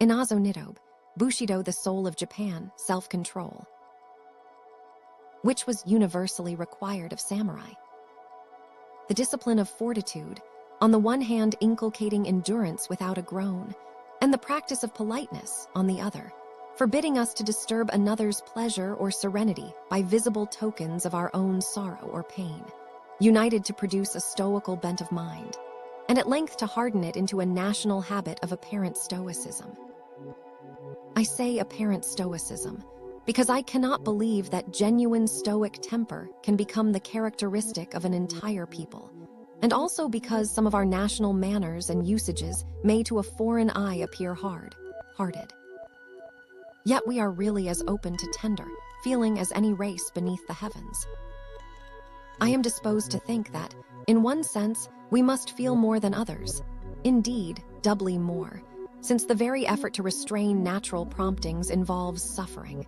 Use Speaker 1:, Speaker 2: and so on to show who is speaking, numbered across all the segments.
Speaker 1: Inazo Nitobe, Bushido, the soul of Japan, self-control, which was universally required of samurai. The discipline of fortitude, on the one hand inculcating endurance without a groan, and the practice of politeness, on the other, forbidding us to disturb another's pleasure or serenity by visible tokens of our own sorrow or pain, united to produce a stoical bent of mind, and at length to harden it into a national habit of apparent stoicism. I say apparent stoicism because I cannot believe that genuine stoic temper can become the characteristic of an entire people, and also because some of our national manners and usages may to a foreign eye appear hard-hearted. Yet we are really as open to tender feeling as any race beneath the heavens. I am disposed to think that, in one sense, we must feel more than others, indeed, doubly more, since the very effort to restrain natural promptings involves suffering.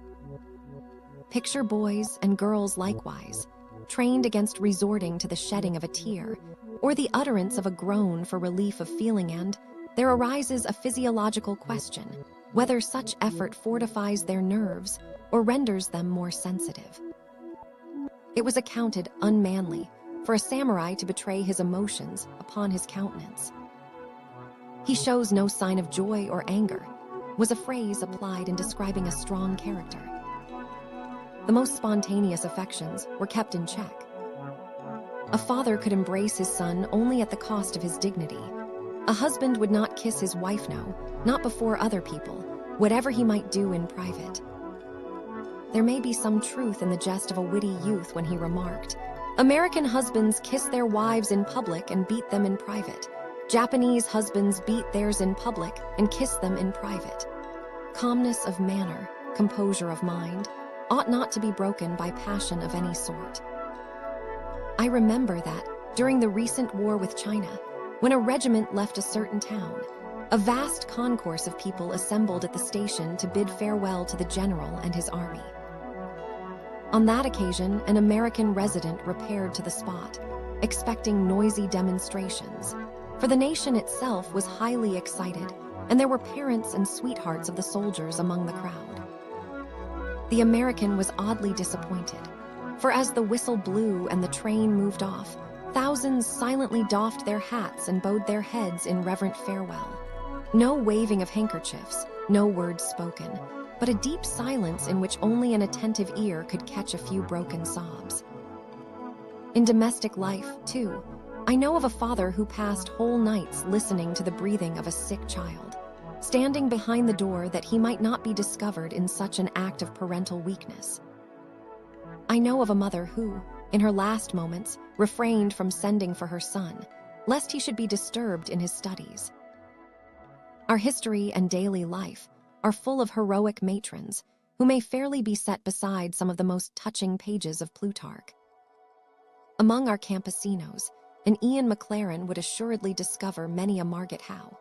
Speaker 1: Picture boys and girls likewise, trained against resorting to the shedding of a tear, or the utterance of a groan for relief of feeling, and there arises a physiological question, whether such effort fortifies their nerves or renders them more sensitive. It was accounted unmanly for a samurai to betray his emotions upon his countenance. He shows no sign of joy or anger, was a phrase applied in describing a strong character. The most spontaneous affections were kept in check. A father could embrace his son only at the cost of his dignity. A husband would not kiss his wife, no, not before other people, whatever he might do in private. There may be some truth in the jest of a witty youth when he remarked, "American husbands kiss their wives in public and beat them in private. Japanese husbands beat theirs in public and kiss them in private." Calmness of manner, composure of mind, ought not to be broken by passion of any sort. I remember that, during the recent war with China, when a regiment left a certain town, a vast concourse of people assembled at the station to bid farewell to the general and his army. On that occasion, an American resident repaired to the spot, expecting noisy demonstrations, for the nation itself was highly excited, and there were parents and sweethearts of the soldiers among the crowd. The American was oddly disappointed, for as the whistle blew and the train moved off, thousands silently doffed their hats and bowed their heads in reverent farewell. No waving of handkerchiefs, no words spoken, but a deep silence in which only an attentive ear could catch a few broken sobs. In domestic life, too, I know of a father who passed whole nights listening to the breathing of a sick child, standing behind the door that he might not be discovered in such an act of parental weakness. I know of a mother who, in her last moments, refrained from sending for her son, lest he should be disturbed in his studies. Our history and daily life are full of heroic matrons who may fairly be set beside some of the most touching pages of Plutarch. Among our campesinos, an Ian McLaren would assuredly discover many a Margaret Howe.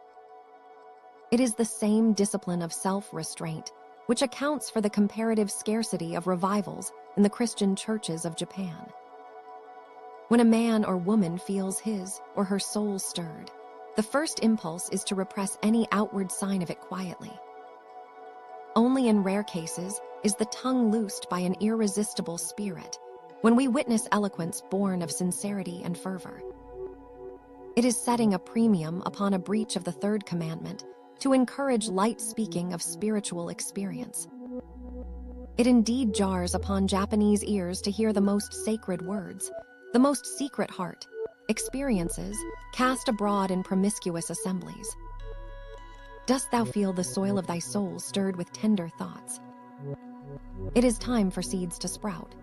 Speaker 1: It is the same discipline of self-restraint which accounts for the comparative scarcity of revivals in the Christian churches of Japan. When a man or woman feels his or her soul stirred, the first impulse is to repress any outward sign of it quietly. Only in rare cases is the tongue loosed by an irresistible spirit, when we witness eloquence born of sincerity and fervor. It is setting a premium upon a breach of the third commandment to encourage light speaking of spiritual experience. It indeed jars upon Japanese ears to hear the most sacred words, the most secret heart, experiences cast abroad in promiscuous assemblies. Dost thou feel the soil of thy soul stirred with tender thoughts? It is time for seeds to sprout.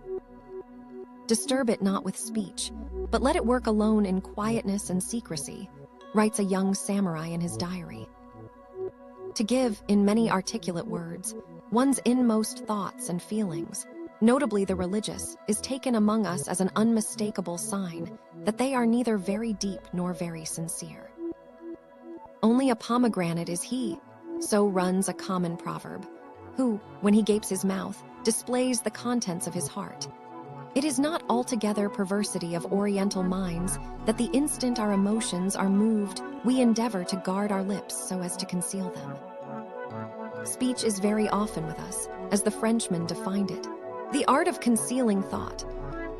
Speaker 1: Disturb it not with speech, but let it work alone in quietness and secrecy, writes a young samurai in his diary. To give, in many articulate words, one's inmost thoughts and feelings, notably the religious, is taken among us as an unmistakable sign that they are neither very deep nor very sincere. Only a pomegranate is he, so runs a common proverb, who, when he gapes his mouth, displays the contents of his heart. It is not altogether perversity of Oriental minds that the instant our emotions are moved, we endeavor to guard our lips so as to conceal them. Speech is very often with us, as the Frenchman defined it. The art of concealing thought.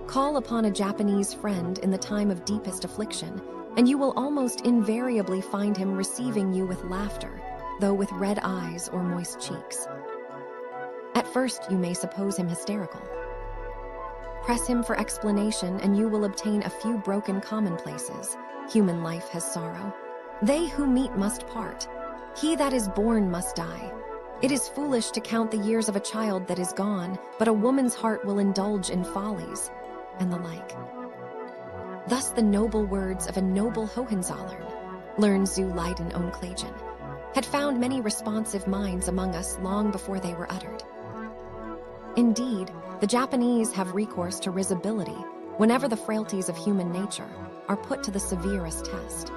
Speaker 1: Call upon a Japanese friend in the time of deepest affliction, and you will almost invariably find him receiving you with laughter, though with red eyes or moist cheeks. At first, you may suppose him hysterical. Press him for explanation, and you will obtain a few broken commonplaces. Human life has sorrow. They who meet must part. He that is born must die. It is foolish to count the years of a child that is gone, but a woman's heart will indulge in follies, and the like. Thus the noble words of a noble Hohenzollern, learned zu Leiden onklegen, had found many responsive minds among us long before they were uttered. Indeed, the Japanese have recourse to risibility whenever the frailties of human nature are put to the severest test.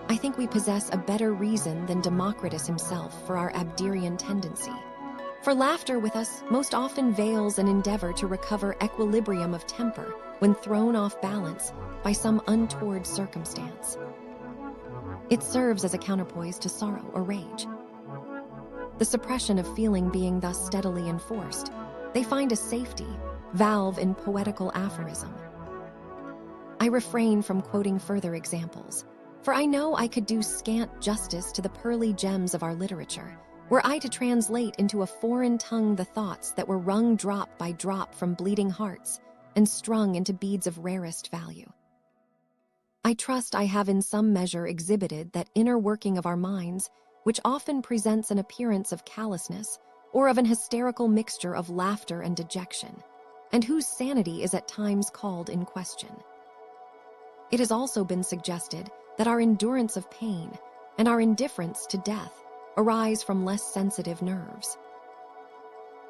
Speaker 1: I think we possess a better reason than Democritus himself for our Abderian tendency. For laughter with us most often veils an endeavor to recover equilibrium of temper when thrown off balance by some untoward circumstance. It serves as a counterpoise to sorrow or rage. The suppression of feeling being thus steadily enforced, they find a safety valve in poetical aphorism. I refrain from quoting further examples, for I know I could do scant justice to the pearly gems of our literature, were I to translate into a foreign tongue the thoughts that were wrung drop by drop from bleeding hearts and strung into beads of rarest value. I trust I have in some measure exhibited that inner working of our minds, which often presents an appearance of callousness or of an hysterical mixture of laughter and dejection, and whose sanity is at times called in question. It has also been suggested that our endurance of pain and our indifference to death arise from less sensitive nerves.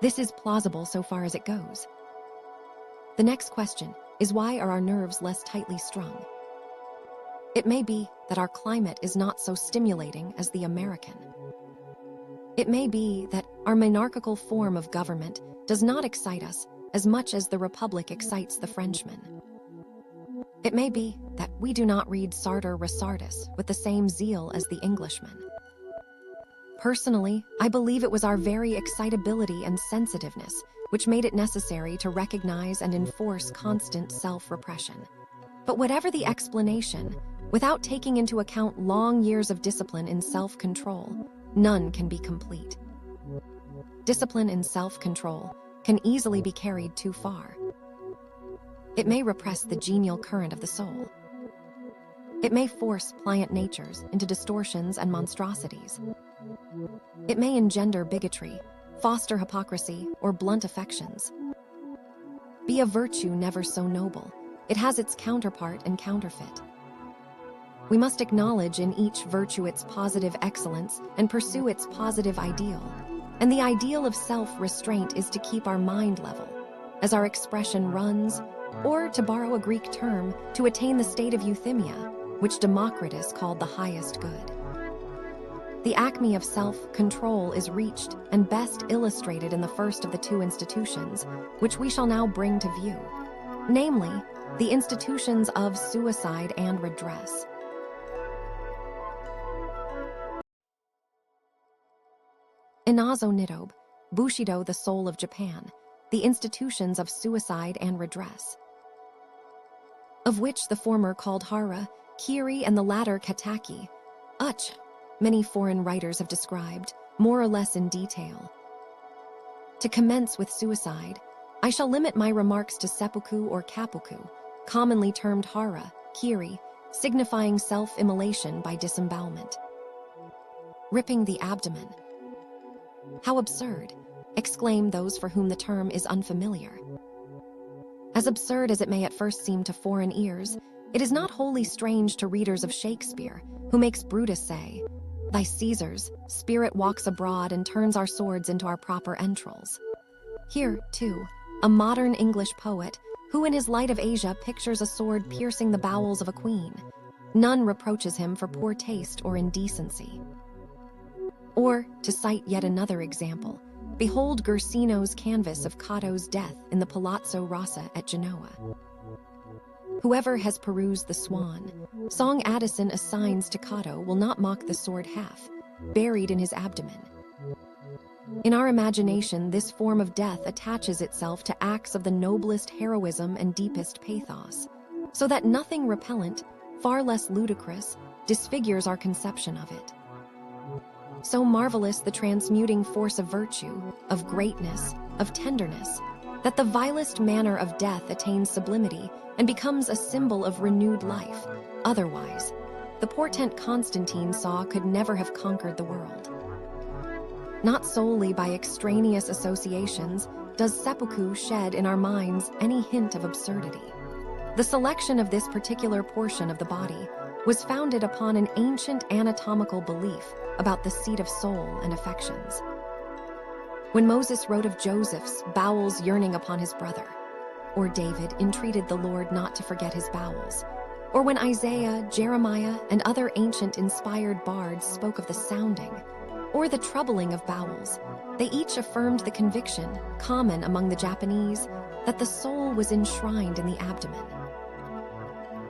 Speaker 1: This is plausible so far as it goes. The next question is, why are our nerves less tightly strung? It may be that our climate is not so stimulating as the American. It may be that our monarchical form of government does not excite us as much as the Republic excites the Frenchman. It may be that we do not read Sartor Resartus with the same zeal as the Englishman. Personally, I believe it was our very excitability and sensitiveness which made it necessary to recognize and enforce constant self-repression. But whatever the explanation, without taking into account long years of discipline in self-control, none can be complete. Discipline in self-control can easily be carried too far. It may repress the genial current of the soul. It may force pliant natures into distortions and monstrosities. It may engender bigotry, foster hypocrisy, or blunt affections. Be a virtue never so noble, it has its counterpart and counterfeit. We must acknowledge in each virtue its positive excellence and pursue its positive ideal. And the ideal of self-restraint is to keep our mind level, as our expression runs, or, to borrow a Greek term, to attain the state of euthymia, which Democritus called the highest good. The acme of self-control is reached and best illustrated in the first of the two institutions, which we shall now bring to view, namely, the institutions of suicide and redress. Inazo Nitobe, Bushido, the soul of Japan, the institutions of suicide and redress, of which the former called hara, kiri, and the latter kataki, many foreign writers have described, more or less in detail. To commence with suicide, I shall limit my remarks to seppuku or kapuku, commonly termed hara, kiri, signifying self-immolation by disembowelment. Ripping the abdomen. How absurd, exclaim those for whom the term is unfamiliar. As absurd as it may at first seem to foreign ears, it is not wholly strange to readers of Shakespeare, who makes Brutus say, "Thy Caesar's spirit walks abroad and turns our swords into our proper entrails." Here, too, a modern English poet, who in his Light of Asia pictures a sword piercing the bowels of a queen, none reproaches him for poor taste or indecency. Or, to cite yet another example, behold Guercino's canvas of Cato's death in the Palazzo Rossa at Genoa. Whoever has perused The Swan, song Addison assigns to Cato will not mock the sword half, buried in his abdomen, In our imagination, this form of death attaches itself to acts of the noblest heroism and deepest pathos, so that nothing repellent, far less ludicrous, disfigures our conception of it. So marvelous the transmuting force of virtue, of greatness, of tenderness, that the vilest manner of death attains sublimity and becomes a symbol of renewed life. Otherwise, the portent Constantine saw could never have conquered the world. Not solely by extraneous associations does seppuku shed in our minds any hint of absurdity. The selection of this particular portion of the body was founded upon an ancient anatomical belief about the seat of soul and affections. When Moses wrote of Joseph's bowels yearning upon his brother, or David entreated the Lord not to forget his bowels, or when Isaiah, Jeremiah, and other ancient inspired bards spoke of the sounding or the troubling of bowels, they each affirmed the conviction, common among the Japanese, that the soul was enshrined in the abdomen.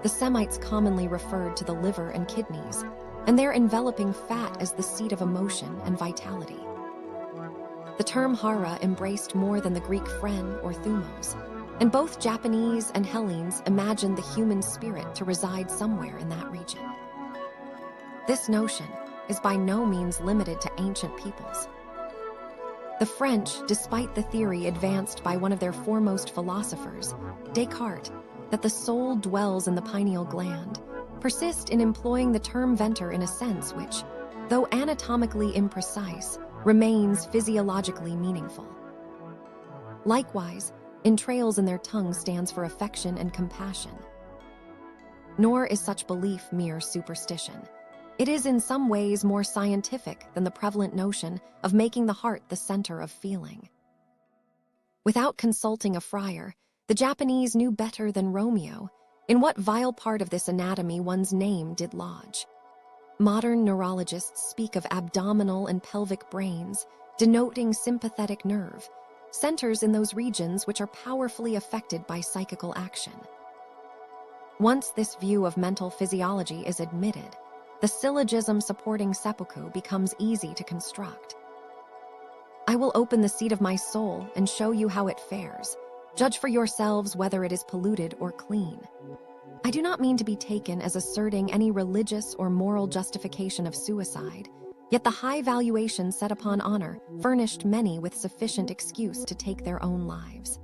Speaker 1: The Semites commonly referred to the liver and kidneys, and their enveloping fat as the seat of emotion and vitality. The term hara embraced more than the Greek phren or thumos, and both Japanese and Hellenes imagined the human spirit to reside somewhere in that region. This notion is by no means limited to ancient peoples. The French, despite the theory advanced by one of their foremost philosophers, Descartes, that the soul dwells in the pineal gland, persist in employing the term venter in a sense which, though anatomically imprecise, remains physiologically meaningful. Likewise, entrails in their tongue stands for affection and compassion. Nor is such belief mere superstition. It is in some ways more scientific than the prevalent notion of making the heart the center of feeling. Without consulting a friar, the Japanese knew better than Romeo in what vile part of this anatomy one's name did lodge. Modern neurologists speak of abdominal and pelvic brains, denoting sympathetic nerve, centers in those regions which are powerfully affected by psychical action. Once this view of mental physiology is admitted, the syllogism supporting seppuku becomes easy to construct. I will open the seat of my soul and show you how it fares. Judge for yourselves whether it is polluted or clean. I do not mean to be taken as asserting any religious or moral justification of suicide, yet the high valuation set upon honor furnished many with sufficient excuse to take their own lives.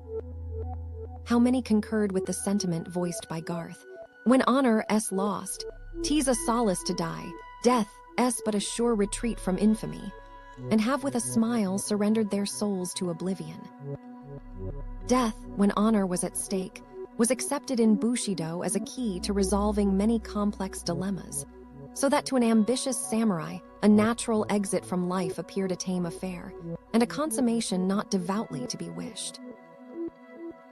Speaker 1: How many concurred with the sentiment voiced by Garth? When honor is lost, 'tis a solace to die, death is but a sure retreat from infamy, and have with a smile surrendered their souls to oblivion. Death, when honor was at stake, was accepted in Bushido as a key to resolving many complex dilemmas, so that to an ambitious samurai, a natural exit from life appeared a tame affair, and a consummation not devoutly to be wished.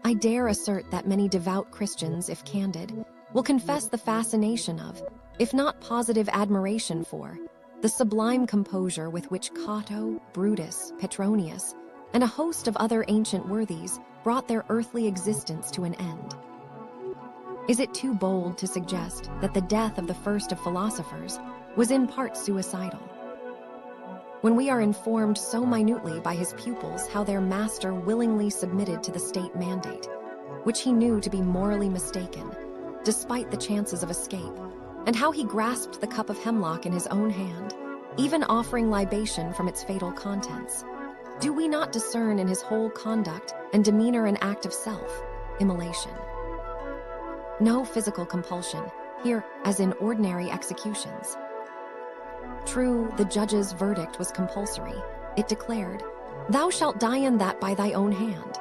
Speaker 1: I dare assert that many devout Christians, if candid, will confess the fascination of, if not positive admiration for, the sublime composure with which Cato, Brutus, Petronius, and a host of other ancient worthies brought their earthly existence to an end. Is it too bold to suggest that the death of the first of philosophers was in part suicidal? When we are informed so minutely by his pupils how their master willingly submitted to the state mandate, which he knew to be morally mistaken, despite the chances of escape, and how he grasped the cup of hemlock in his own hand, even offering libation from its fatal contents, do we not discern in his whole conduct and demeanor an act of self-immolation? No physical compulsion, here as in ordinary executions. True, the judge's verdict was compulsory. It declared, "Thou shalt die in that by thy own hand."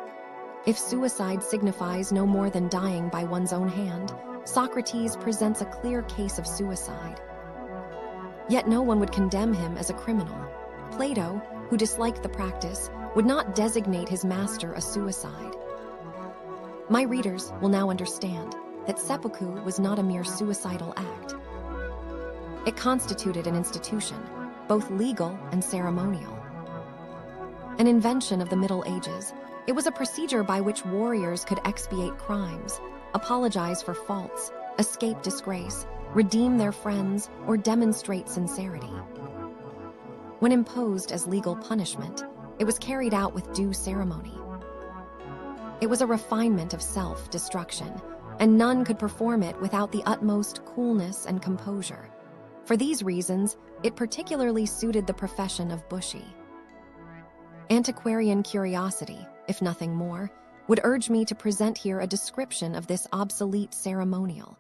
Speaker 1: If suicide signifies no more than dying by one's own hand, Socrates presents a clear case of suicide. Yet no one would condemn him as a criminal. Plato, who disliked the practice, would not designate his master a suicide. My readers will now understand that seppuku was not a mere suicidal act. It constituted an institution, both legal and ceremonial. An invention of the Middle Ages, it was a procedure by which warriors could expiate crimes, apologize for faults, escape disgrace, redeem their friends, or demonstrate sincerity. When imposed as legal punishment, it was carried out with due ceremony. It was a refinement of self-destruction, and none could perform it without the utmost coolness and composure. For these reasons, it particularly suited the profession of bushi. Antiquarian curiosity, if nothing more, would urge me to present here a description of this obsolete ceremonial.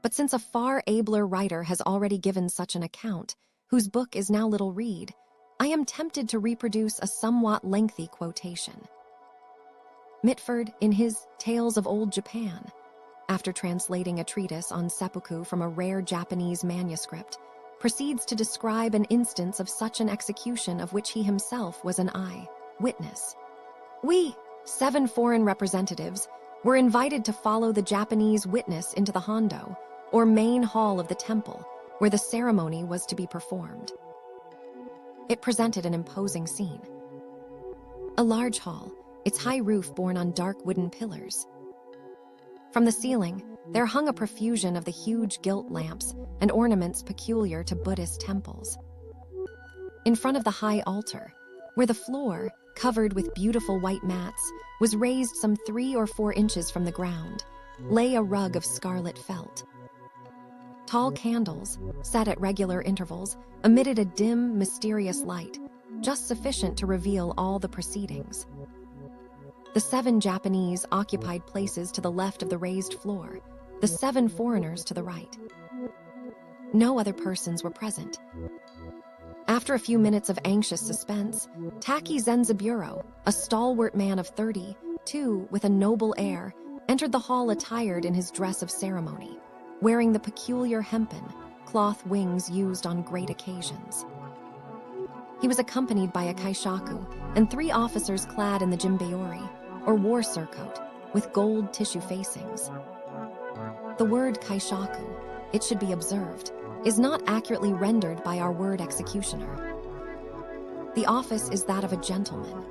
Speaker 1: But since a far abler writer has already given such an account, whose book is now little read, I am tempted to reproduce a somewhat lengthy quotation. Mitford, in his Tales of Old Japan, after translating a treatise on seppuku from a rare Japanese manuscript, proceeds to describe an instance of such an execution of which he himself was an eye-witness. We, 7 foreign representatives, were invited to follow the Japanese witness into the hondo, or main hall of the temple, where the ceremony was to be performed. It presented an imposing scene. A large hall, its high roof borne on dark wooden pillars. From the ceiling, there hung a profusion of the huge gilt lamps and ornaments peculiar to Buddhist temples. In front of the high altar, where the floor, covered with beautiful white mats, was raised some 3 or 4 inches from the ground, lay a rug of scarlet felt. Tall candles, set at regular intervals, emitted a dim, mysterious light, just sufficient to reveal all the proceedings. The 7 Japanese occupied places to the left of the raised floor, the 7 foreigners to the right. No other persons were present. After a few minutes of anxious suspense, Taki Zenzaburo, a stalwart man of 32, with a noble air, entered the hall attired in his dress of ceremony, wearing the peculiar hempen, cloth wings used on great occasions. He was accompanied by a kaishaku and 3 officers clad in the jimbeori, or war surcoat, with gold tissue facings. The word kaishaku, it should be observed, is not accurately rendered by our word executioner. The office is that of a gentleman.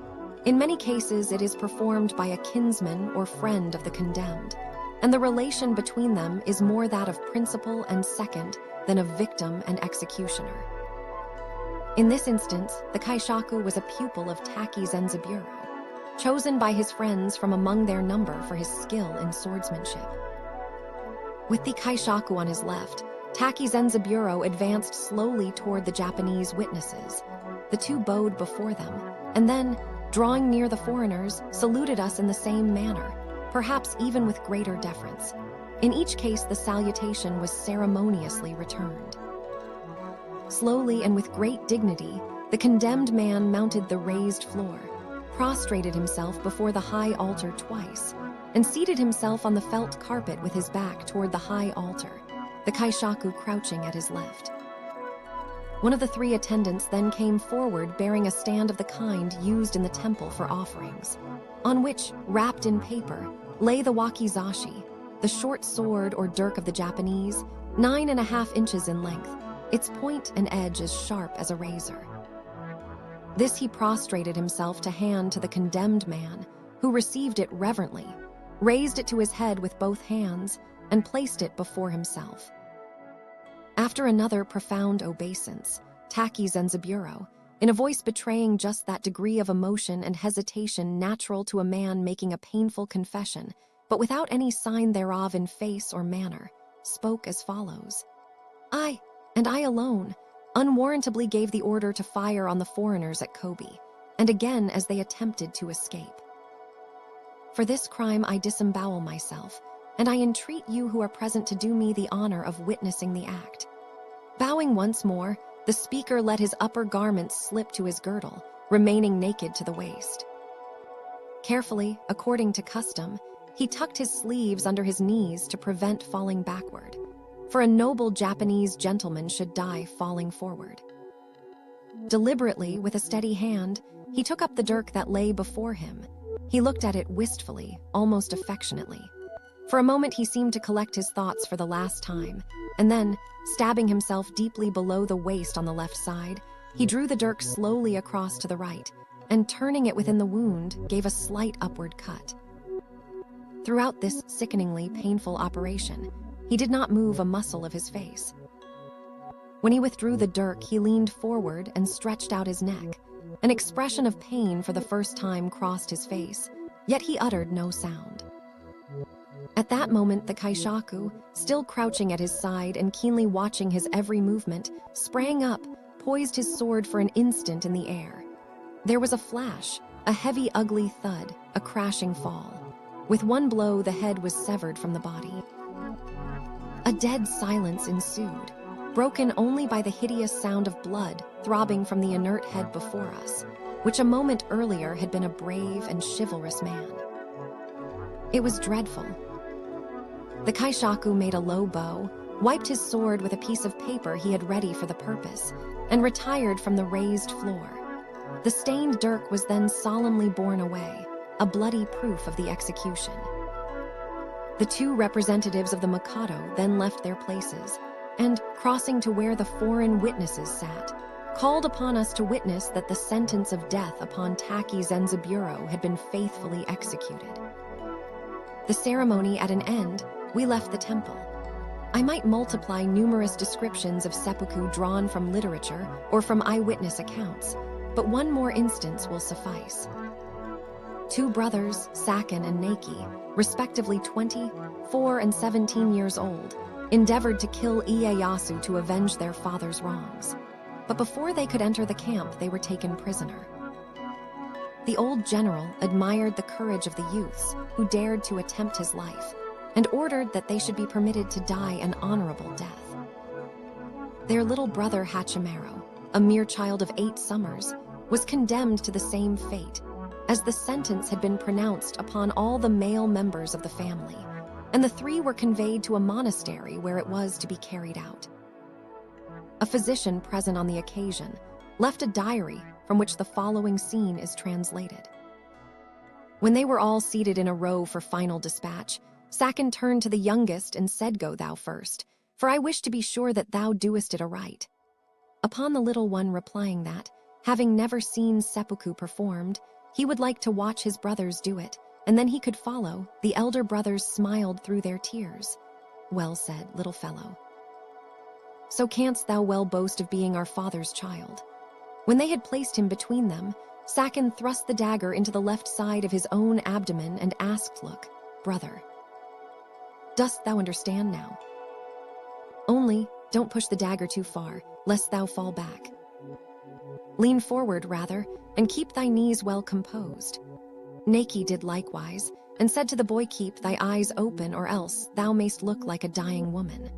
Speaker 1: In many cases, it is performed by a kinsman or friend of the condemned, and the relation between them is more that of principal and second than of victim and executioner. In this instance, the kaishaku was a pupil of Taki Zenzaburo, chosen by his friends from among their number for his skill in swordsmanship. With the kaishaku on his left, Taki Zenzaburo advanced slowly toward the Japanese witnesses. The 2 bowed before them, and then, drawing near the foreigners, saluted us in the same manner, perhaps even with greater deference. In each case, the salutation was ceremoniously returned. Slowly and with great dignity, the condemned man mounted the raised floor, prostrated himself before the high altar twice, and seated himself on the felt carpet with his back toward the high altar, the kaishaku crouching at his left. One of the 3 attendants then came forward bearing a stand of the kind used in the temple for offerings, on which, wrapped in paper, lay the wakizashi, the short sword or dirk of the Japanese, 9.5 inches in length, its point and edge as sharp as a razor. This he prostrated himself to hand to the condemned man, who received it reverently, raised it to his head with both hands, and placed it before himself. After another profound obeisance, Taki Zenzaburo, in a voice betraying just that degree of emotion and hesitation natural to a man making a painful confession, but without any sign thereof in face or manner, spoke as follows. I, and I alone, unwarrantably gave the order to fire on the foreigners at Kobe, and again as they attempted to escape. For this crime I disembowel myself, and I entreat you who are present to do me the honor of witnessing the act. Bowing once more, the speaker let his upper garments slip to his girdle, remaining naked to the waist. Carefully, according to custom, he tucked his sleeves under his knees to prevent falling backward, for a noble Japanese gentleman should die falling forward. Deliberately, with a steady hand, he took up the dirk that lay before him. He looked at it wistfully, almost affectionately. For a moment he seemed to collect his thoughts for the last time, and then, stabbing himself deeply below the waist on the left side, he drew the dirk slowly across to the right, and turning it within the wound, gave a slight upward cut. Throughout this sickeningly painful operation, he did not move a muscle of his face. When he withdrew the dirk, he leaned forward and stretched out his neck. An expression of pain for the first time crossed his face, yet he uttered no sound. At that moment, the kaishaku, still crouching at his side and keenly watching his every movement, sprang up, poised his sword for an instant in the air. There was a flash, a heavy, ugly thud, a crashing fall. With one blow, the head was severed from the body. A dead silence ensued, broken only by the hideous sound of blood throbbing from the inert head before us, which a moment earlier had been a brave and chivalrous man. It was dreadful. The kaishaku made a low bow, wiped his sword with a piece of paper he had ready for the purpose, and retired from the raised floor. The stained dirk was then solemnly borne away, a bloody proof of the execution. The two representatives of the Mikado then left their places, and, crossing to where the foreign witnesses sat, called upon us to witness that the sentence of death upon Taki Zenzaburo had been faithfully executed. The ceremony at an end, we left the temple. I might multiply numerous descriptions of seppuku drawn from literature or from eyewitness accounts, but one more instance will suffice. Two brothers, Saken and Neki, respectively 20, 4, and 17 years old, endeavored to kill Ieyasu to avenge their father's wrongs. But before they could enter the camp, they were taken prisoner. The old general admired the courage of the youths who dared to attempt his life, and ordered that they should be permitted to die an honorable death. Their little brother Hachimaro, a mere child of 8 summers, was condemned to the same fate, as the sentence had been pronounced upon all the male members of the family, and the 3 were conveyed to a monastery where it was to be carried out. A physician present on the occasion left a diary from which the following scene is translated. When they were all seated in a row for final dispatch, Saken turned to the youngest and said, "Go thou first, for I wish to be sure that thou doest it aright." Upon the little one replying that, having never seen seppuku performed, he would like to watch his brothers do it, and then he could follow, the elder brothers smiled through their tears. "Well said, little fellow. So canst thou well boast of being our father's child." When they had placed him between them, Saken thrust the dagger into the left side of his own abdomen and asked, "Look, brother, dost thou understand now? Only, don't push the dagger too far, lest thou fall back. Lean forward, rather, and keep thy knees well composed." Neki did likewise, and said to the boy, "Keep thy eyes open, or else thou mayst look like a dying woman.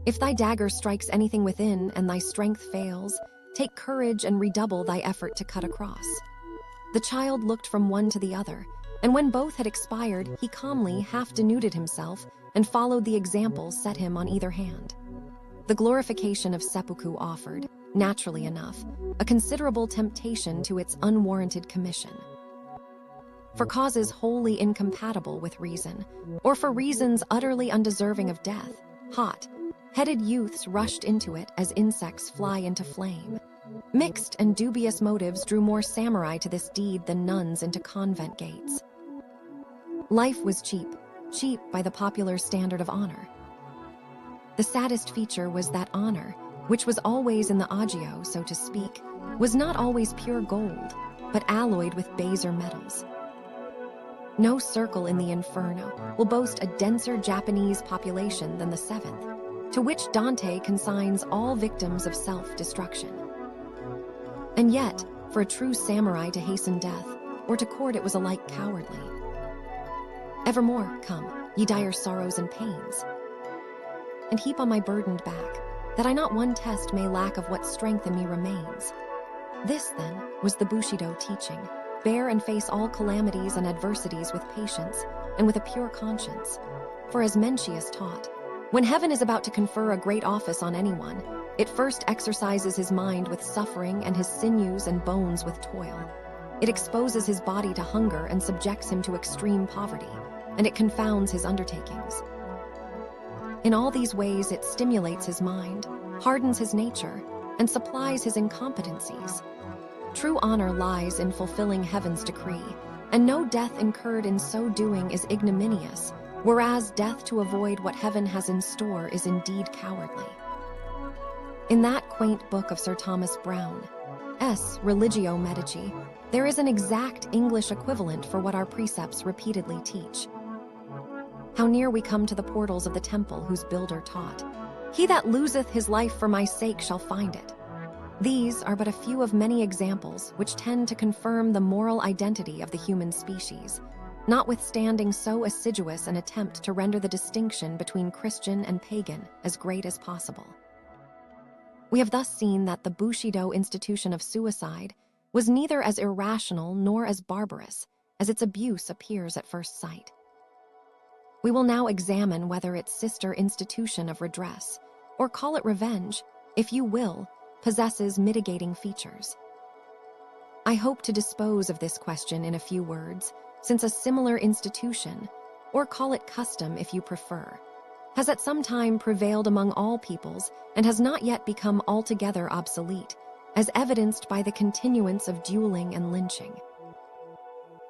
Speaker 1: If thy dagger strikes anything within, and thy strength fails, take courage and redouble thy effort to cut across." The child looked from one to the other, and when both had expired, he calmly half-denuded himself and followed the example set him on either hand. The glorification of seppuku offered, naturally enough, a considerable temptation to its unwarranted commission. For causes wholly incompatible with reason, or for reasons utterly undeserving of death, hot-headed youths rushed into it as insects fly into flame. Mixed and dubious motives drew more samurai to this deed than nuns into convent gates. Life was cheap by the popular standard of honor. The saddest feature was that honor, which was always in the agio, so to speak, was not always pure gold, but alloyed with baser metals. No circle in the Inferno will boast a denser Japanese population than the 7th, to which Dante consigns all victims of self-destruction. And yet, for a true samurai to hasten death, or to court it was alike cowardly. "Evermore, come, ye dire sorrows and pains, and heap on my burdened back, that I not one test may lack of what strength in me remains." This, then, was the Bushido teaching: bear and face all calamities and adversities with patience, and with a pure conscience. For as Mencius taught, when heaven is about to confer a great office on anyone, it first exercises his mind with suffering and his sinews and bones with toil. It exposes his body to hunger and subjects him to extreme poverty, and it confounds his undertakings. In all these ways it stimulates his mind, hardens his nature, and supplies his incompetencies. True honor lies in fulfilling heaven's decree, and no death incurred in so doing is ignominious, whereas death to avoid what heaven has in store is indeed cowardly. In that quaint book of Sir Thomas Browne's Religio Medici, there is an exact English equivalent for what our precepts repeatedly teach. How near we come to the portals of the temple whose builder taught, "He that loseth his life for my sake shall find it." These are but a few of many examples which tend to confirm the moral identity of the human species, notwithstanding so assiduous an attempt to render the distinction between Christian and pagan as great as possible. We have thus seen that the Bushido institution of suicide was neither as irrational nor as barbarous as its abuse appears at first sight. We will now examine whether its sister institution of redress, or call it revenge, if you will, possesses mitigating features. I hope to dispose of this question in a few words, since a similar institution, or call it custom if you prefer, has at some time prevailed among all peoples and has not yet become altogether obsolete, as evidenced by the continuance of dueling and lynching.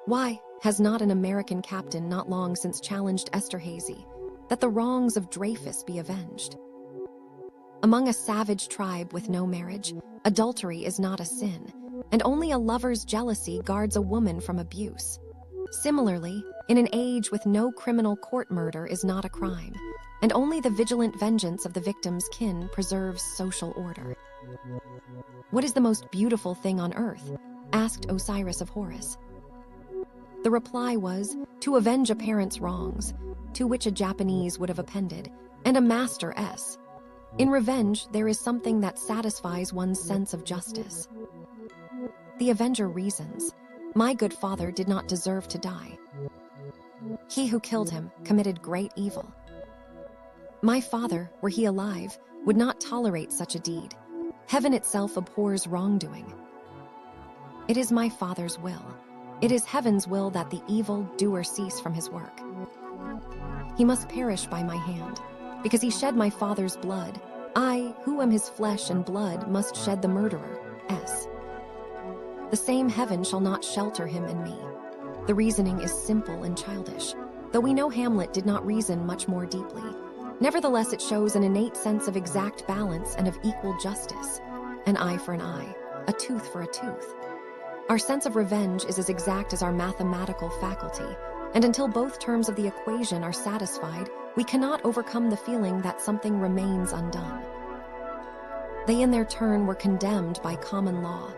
Speaker 1: Why has not an American captain not long since challenged Esterhazy that the wrongs of Dreyfus be avenged? Among a savage tribe with no marriage, adultery is not a sin, and only a lover's jealousy guards a woman from abuse. Similarly, in an age with no criminal court, murder is not a crime, and only the vigilant vengeance of the victim's kin preserves social order. "What is the most beautiful thing on earth?" asked Osiris of Horus. The reply was, "To avenge a parent's wrongs," to which a Japanese would have appended, "and a master s. In revenge, there is something that satisfies one's sense of justice." The avenger reasons, "My good father did not deserve to die. He who killed him committed great evil. My father, were he alive, would not tolerate such a deed. Heaven itself abhors wrongdoing. It is my father's will. It is heaven's will that the evil doer cease from his work. He must perish by my hand, because he shed my father's blood. I, who am his flesh and blood, must shed the murderer's. The same heaven shall not shelter him and me." The reasoning is simple and childish, though we know Hamlet did not reason much more deeply. Nevertheless, it shows an innate sense of exact balance and of equal justice. An eye for an eye, a tooth for a tooth. Our sense of revenge is as exact as our mathematical faculty, and until both terms of the equation are satisfied, we cannot overcome the feeling that something remains undone. They in their turn were condemned by common law,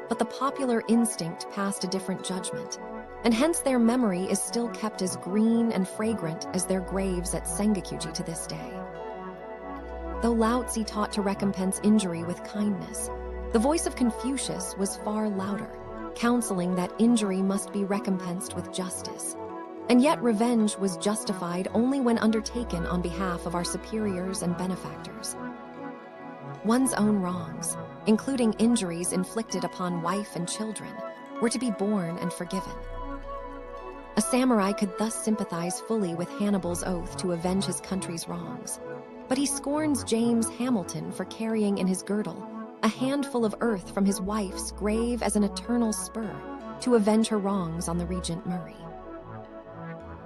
Speaker 1: but the popular instinct passed a different judgment, and hence their memory is still kept as green and fragrant as their graves at Sengakuji to this day. Though Lao Tzu taught to recompense injury with kindness, the voice of Confucius was far louder, counseling that injury must be recompensed with justice. And yet revenge was justified only when undertaken on behalf of our superiors and benefactors. One's own wrongs, including injuries inflicted upon wife and children, were to be borne and forgiven. A samurai could thus sympathize fully with Hannibal's oath to avenge his country's wrongs, but he scorns James Hamilton for carrying in his girdle a handful of earth from his wife's grave as an eternal spur to avenge her wrongs on the Regent Murray.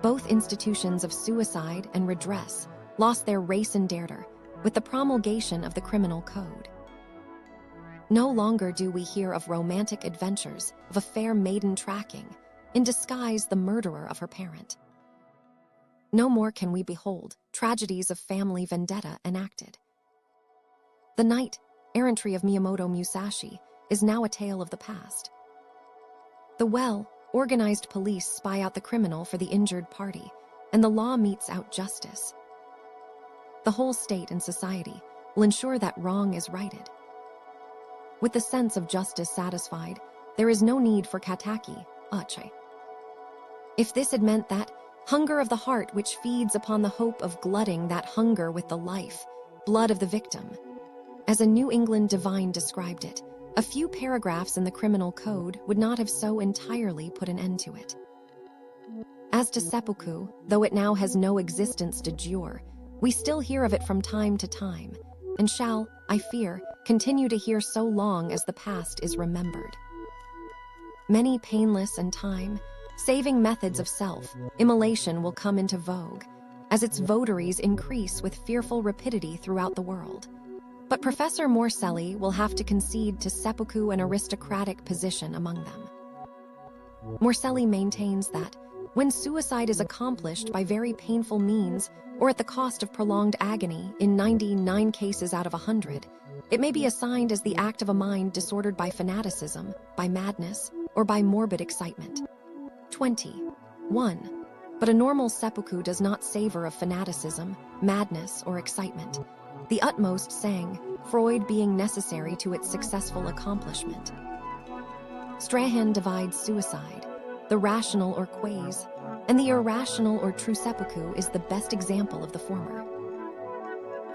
Speaker 1: Both institutions of suicide and redress lost their race and dare with the promulgation of the criminal code. No longer do we hear of romantic adventures of a fair maiden tracking, in disguise the murderer of her parent. No more can we behold tragedies of family vendetta enacted. The knight-errantry of Miyamoto Musashi is now a tale of the past. The well-organized police spy out the criminal for the injured party, and the law metes out justice. The whole state and society will ensure that wrong is righted. With the sense of justice satisfied, there is no need for kataki, ache. If this had meant that hunger of the heart which feeds upon the hope of glutting that hunger with the life, blood of the victim, as a New England divine described it, a few paragraphs in the criminal code would not have so entirely put an end to it. As to seppuku, though it now has no existence de jure, we still hear of it from time to time, and shall, I fear, continue to hear so long as the past is remembered. Many painless and time-saving methods of self-immolation will come into vogue, as its votaries increase with fearful rapidity throughout the world. But Professor Morselli will have to concede to seppuku an aristocratic position among them. Morselli maintains that when suicide is accomplished by very painful means or at the cost of prolonged agony in 99 cases out of 100, it may be assigned as the act of a mind disordered by fanaticism, by madness, or by morbid excitement. 21. But a normal seppuku does not savor of fanaticism, madness, or excitement. The utmost sang, Freud being necessary to its successful accomplishment. Strahan divides suicide, the rational or quasi, and the irrational or true seppuku is the best example of the former.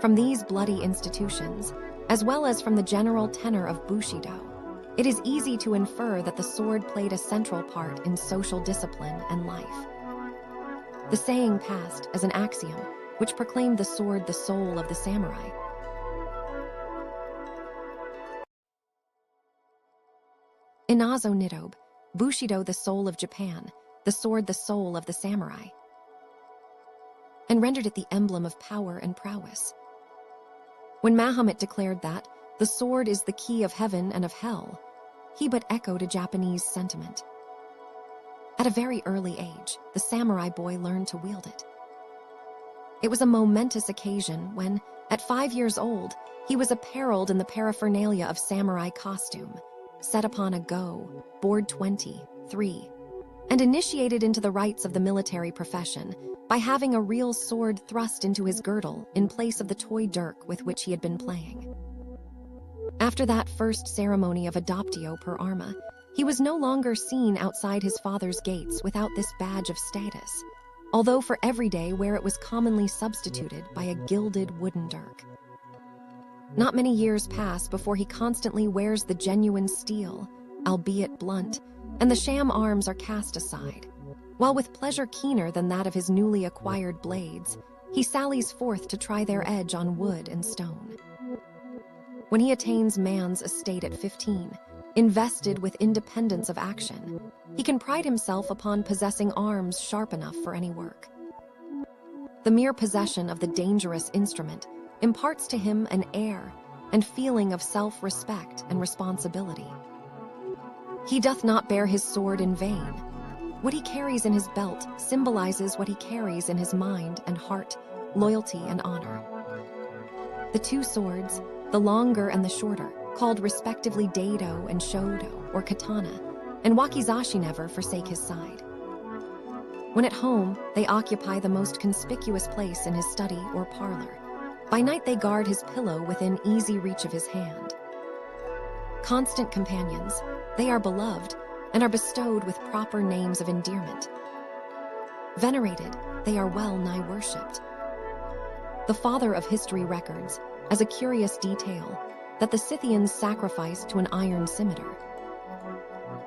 Speaker 1: From these bloody institutions, as well as from the general tenor of Bushido, it is easy to infer that the sword played a central part in social discipline and life. The saying passed as an axiom, which proclaimed the sword the soul of the samurai. Inazo Nitobe, Bushido the soul of Japan, the sword the soul of the samurai, and rendered it the emblem of power and prowess. When Mahomet declared that the sword is the key of heaven and of hell, he but echoed a Japanese sentiment. At a very early age, the samurai boy learned to wield it. It was a momentous occasion when, at 5 years old, he was apparelled in the paraphernalia of samurai costume, set upon a go, board 23, and initiated into the rites of the military profession by having a real sword thrust into his girdle in place of the toy dirk with which he had been playing. After that first ceremony of adoptio per arma, he was no longer seen outside his father's gates without this badge of status, although for every day where it was commonly substituted by a gilded wooden dirk. Not many years pass before he constantly wears the genuine steel, albeit blunt, and the sham arms are cast aside, while with pleasure keener than that of his newly acquired blades, he sallies forth to try their edge on wood and stone. When he attains man's estate at 15, invested with independence of action, he can pride himself upon possessing arms sharp enough for any work. The mere possession of the dangerous instrument imparts to him an air and feeling of self-respect and responsibility. He doth not bear his sword in vain. What he carries in his belt symbolizes what he carries in his mind and heart, loyalty and honor. The two swords, the longer and the shorter, called respectively Daido and Shodo, or katana, and wakizashi never forsake his side. When at home, they occupy the most conspicuous place in his study or parlor. By night they guard his pillow within easy reach of his hand. Constant companions, they are beloved and are bestowed with proper names of endearment. Venerated, they are well nigh worshipped. The father of history records, as a curious detail, that the Scythians sacrificed to an iron scimitar.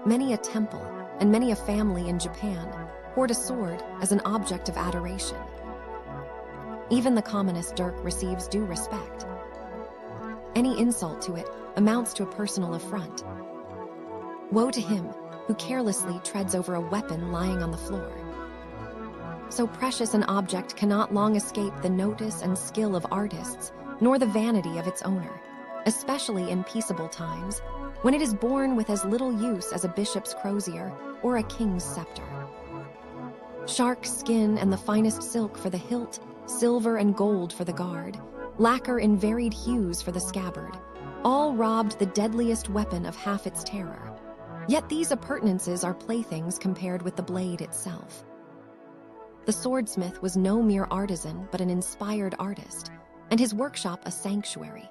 Speaker 1: Many a temple and many a family in Japan hoard a sword as an object of adoration. Even the commonest dirk receives due respect. Any insult to it amounts to a personal affront. Woe to him who carelessly treads over a weapon lying on the floor. So precious an object cannot long escape the notice and skill of artists, nor the vanity of its owner, especially in peaceable times, when it is borne with as little use as a bishop's crozier or a king's scepter. Shark skin and the finest silk for the hilt, silver and gold for the guard, lacquer in varied hues for the scabbard, all robbed the deadliest weapon of half its terror. Yet these appurtenances are playthings compared with the blade itself. The swordsmith was no mere artisan but an inspired artist, and his workshop a sanctuary.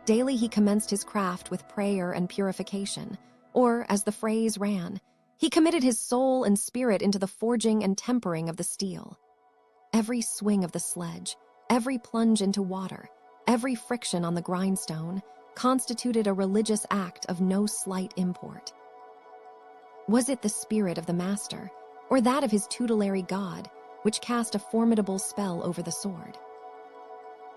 Speaker 1: Daily he commenced his craft with prayer and purification, or, as the phrase ran, he committed his soul and spirit into the forging and tempering of the steel. Every swing of the sledge, every plunge into water, every friction on the grindstone constituted a religious act of no slight import. Was it the spirit of the master, or that of his tutelary god, which cast a formidable spell over the sword?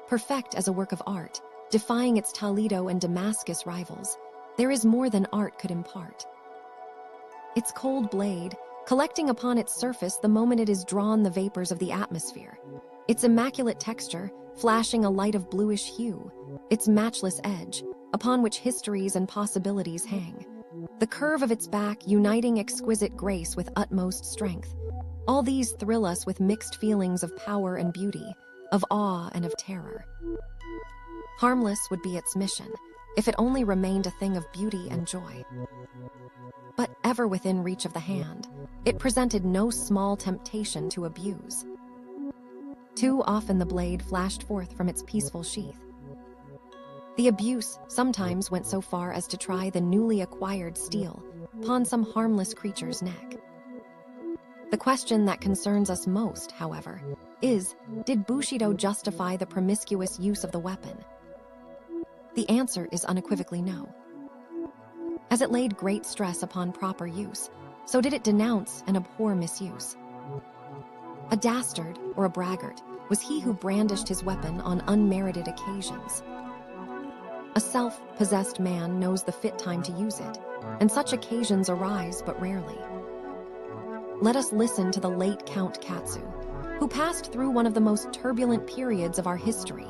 Speaker 1: Perfect as a work of art, defying its Toledo and Damascus rivals, there is more than art could impart. Its cold blade, collecting upon its surface the moment it is drawn the vapors of the atmosphere, Its immaculate texture, flashing a light of bluish hue, its matchless edge, upon which histories and possibilities hang. The curve of its back uniting exquisite grace with utmost strength. All these thrill us with mixed feelings of power and beauty, of awe and of terror. Harmless would be its mission, if it only remained a thing of beauty and joy. But ever within reach of the hand, it presented no small temptation to abuse. Too often the blade flashed forth from its peaceful sheath. The abuse sometimes went so far as to try the newly acquired steel upon some harmless creature's neck. The question that concerns us most, however, is, did Bushido justify the promiscuous use of the weapon? The answer is unequivocally no. As it laid great stress upon proper use, so did it denounce and abhor misuse. A dastard or a braggart was he who brandished his weapon on unmerited occasions. A self-possessed man knows the fit time to use it, and such occasions arise but rarely. Let us listen to the late Count Katsu, who passed through one of the most turbulent periods of our history,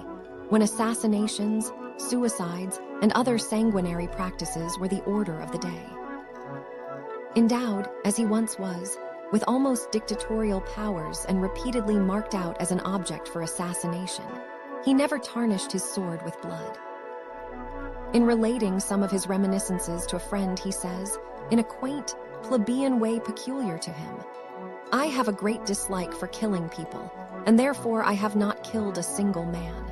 Speaker 1: when assassinations, suicides, and other sanguinary practices were the order of the day. Endowed, as he once was, with almost dictatorial powers and repeatedly marked out as an object for assassination, he never tarnished his sword with blood. In relating some of his reminiscences to a friend, he says, in a quaint, plebeian way peculiar to him, "I have a great dislike for killing people, and therefore I have not killed a single man.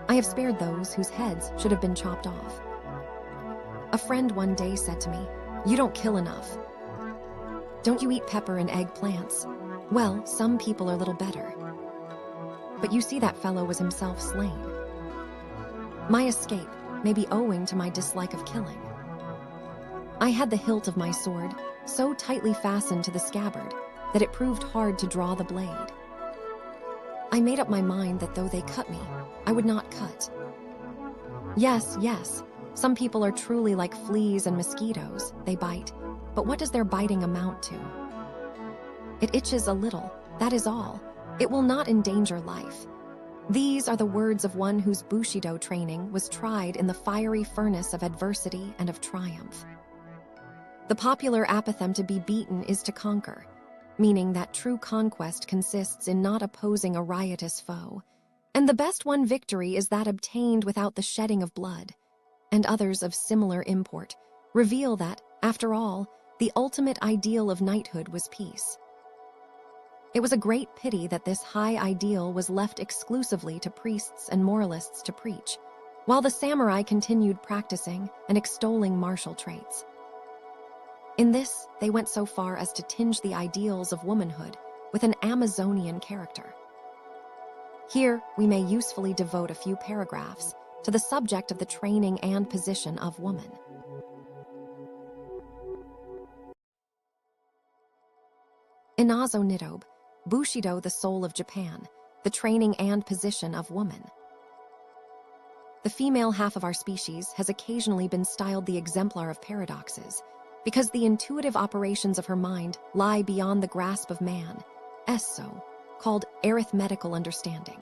Speaker 1: I have spared those whose heads should have been chopped off." A friend one day said to me, "You don't kill enough. Don't you eat pepper and eggplants? Well, some people are little better. But you see that fellow was himself slain. My escape may be owing to my dislike of killing. I had the hilt of my sword so tightly fastened to the scabbard that it proved hard to draw the blade. I made up my mind that though they cut me, I would not cut. Yes, some people are truly like fleas and mosquitoes, they bite, but what does their biting amount to? It itches a little, that is all. It will not endanger life." These are the words of one whose Bushido training was tried in the fiery furnace of adversity and of triumph. The popular apothegm to be beaten is to conquer, meaning that true conquest consists in not opposing a riotous foe, and the best won victory is that obtained without the shedding of blood. And others of similar import reveal that, after all, the ultimate ideal of knighthood was peace. It was a great pity that this high ideal was left exclusively to priests and moralists to preach, while the samurai continued practicing and extolling martial traits. In this, they went so far as to tinge the ideals of womanhood with an Amazonian character. Here, we may usefully devote a few paragraphs to the subject of the training and position of woman. Inazo Nitobe, Bushido, the soul of Japan, the training and position of woman. The female half of our species has occasionally been styled the exemplar of paradoxes, because the intuitive operations of her mind lie beyond the grasp of man, so called arithmetical understanding.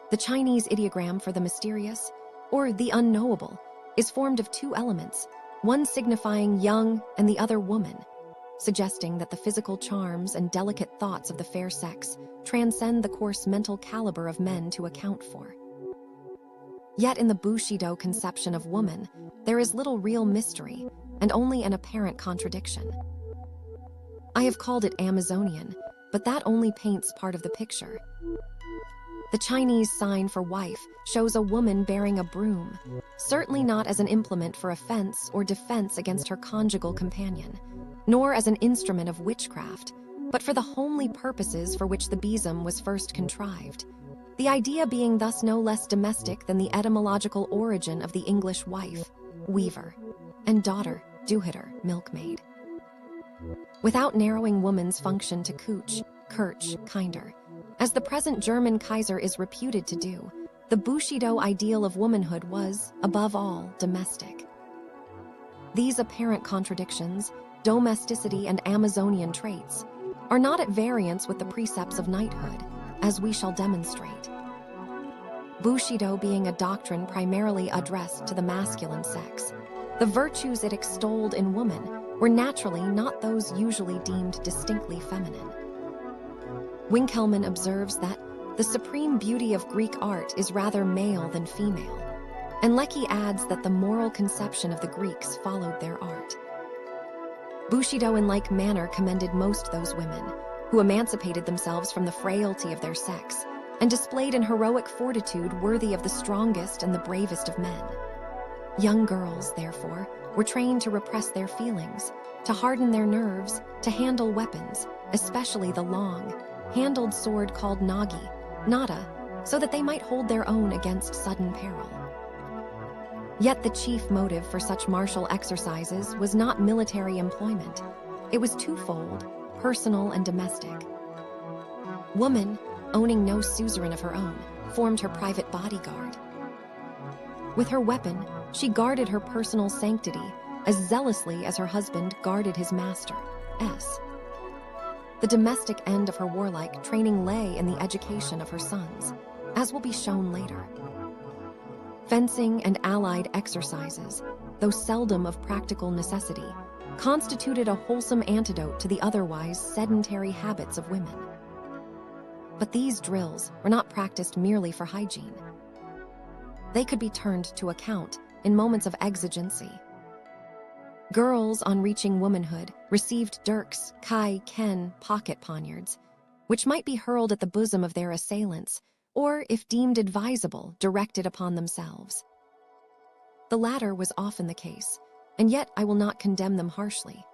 Speaker 1: The Chinese ideogram for the mysterious, or the unknowable, is formed of two elements, one signifying young and the other woman, suggesting that the physical charms and delicate thoughts of the fair sex transcend the coarse mental caliber of men to account for. Yet in the Bushido conception of woman, there is little real mystery and only an apparent contradiction. I have called it Amazonian, but that only paints part of the picture. The Chinese sign for wife shows a woman bearing a broom, certainly not as an implement for offense or defense against her conjugal companion, nor as an instrument of witchcraft, but for the homely purposes for which the besom was first contrived, the idea being thus no less domestic than the etymological origin of the English wife, weaver, and daughter, duhitter, milkmaid. Without narrowing woman's function to Kutsch, Kirch, kinder, as the present German Kaiser is reputed to do, the Bushido ideal of womanhood was, above all, domestic. These apparent contradictions, domesticity and Amazonian traits, are not at variance with the precepts of knighthood, as we shall demonstrate. Bushido being a doctrine primarily addressed to the masculine sex, the virtues it extolled in woman were naturally not those usually deemed distinctly feminine. Winckelmann observes that the supreme beauty of Greek art is rather male than female, and Lecky adds that the moral conception of the Greeks followed their art. Bushido in like manner commended most those women who emancipated themselves from the frailty of their sex and displayed an heroic fortitude worthy of the strongest and the bravest of men. Young girls, therefore, were trained to repress their feelings, to harden their nerves, to handle weapons, especially the long, handled sword called nada, so that they might hold their own against sudden peril. Yet the chief motive for such martial exercises was not military employment. It was twofold, personal and domestic. Woman, owning no suzerain of her own, formed her private bodyguard. With her weapon, she guarded her personal sanctity as zealously as her husband guarded his master. The domestic end of her warlike training lay in the education of her sons, as will be shown later. Fencing and allied exercises, though seldom of practical necessity, constituted a wholesome antidote to the otherwise sedentary habits of women. But these drills were not practiced merely for hygiene. They could be turned to account in moments of exigency. Girls, on reaching womanhood, received dirks, kai, ken, pocket poniards, which might be hurled at the bosom of their assailants, or, if deemed advisable, directed upon themselves. The latter was often the case, and yet I will not condemn them harshly.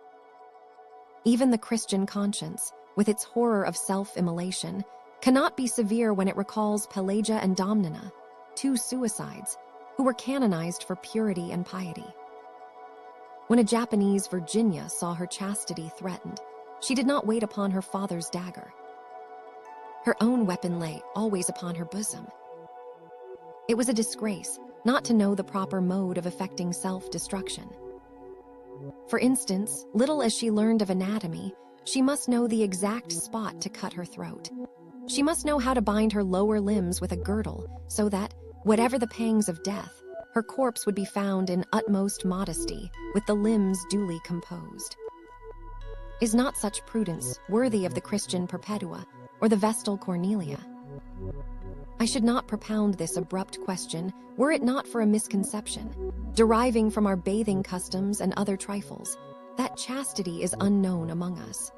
Speaker 1: Even the Christian conscience, with its horror of self-immolation, cannot be severe when it recalls Pelagia and Domnina, two suicides, who were canonized for purity and piety. When a Japanese Virginia saw her chastity threatened, she did not wait upon her father's dagger. Her own weapon lay always upon her bosom. It was a disgrace not to know the proper mode of effecting self-destruction. For instance, little as she learned of anatomy, she must know the exact spot to cut her throat. She must know how to bind her lower limbs with a girdle so that, whatever the pangs of death, her corpse would be found in utmost modesty, with the limbs duly composed. Is not such prudence worthy of the Christian Perpetua or the Vestal Cornelia? I should not propound this abrupt question were it not for a misconception, deriving from our bathing customs and other trifles, that chastity is unknown among us.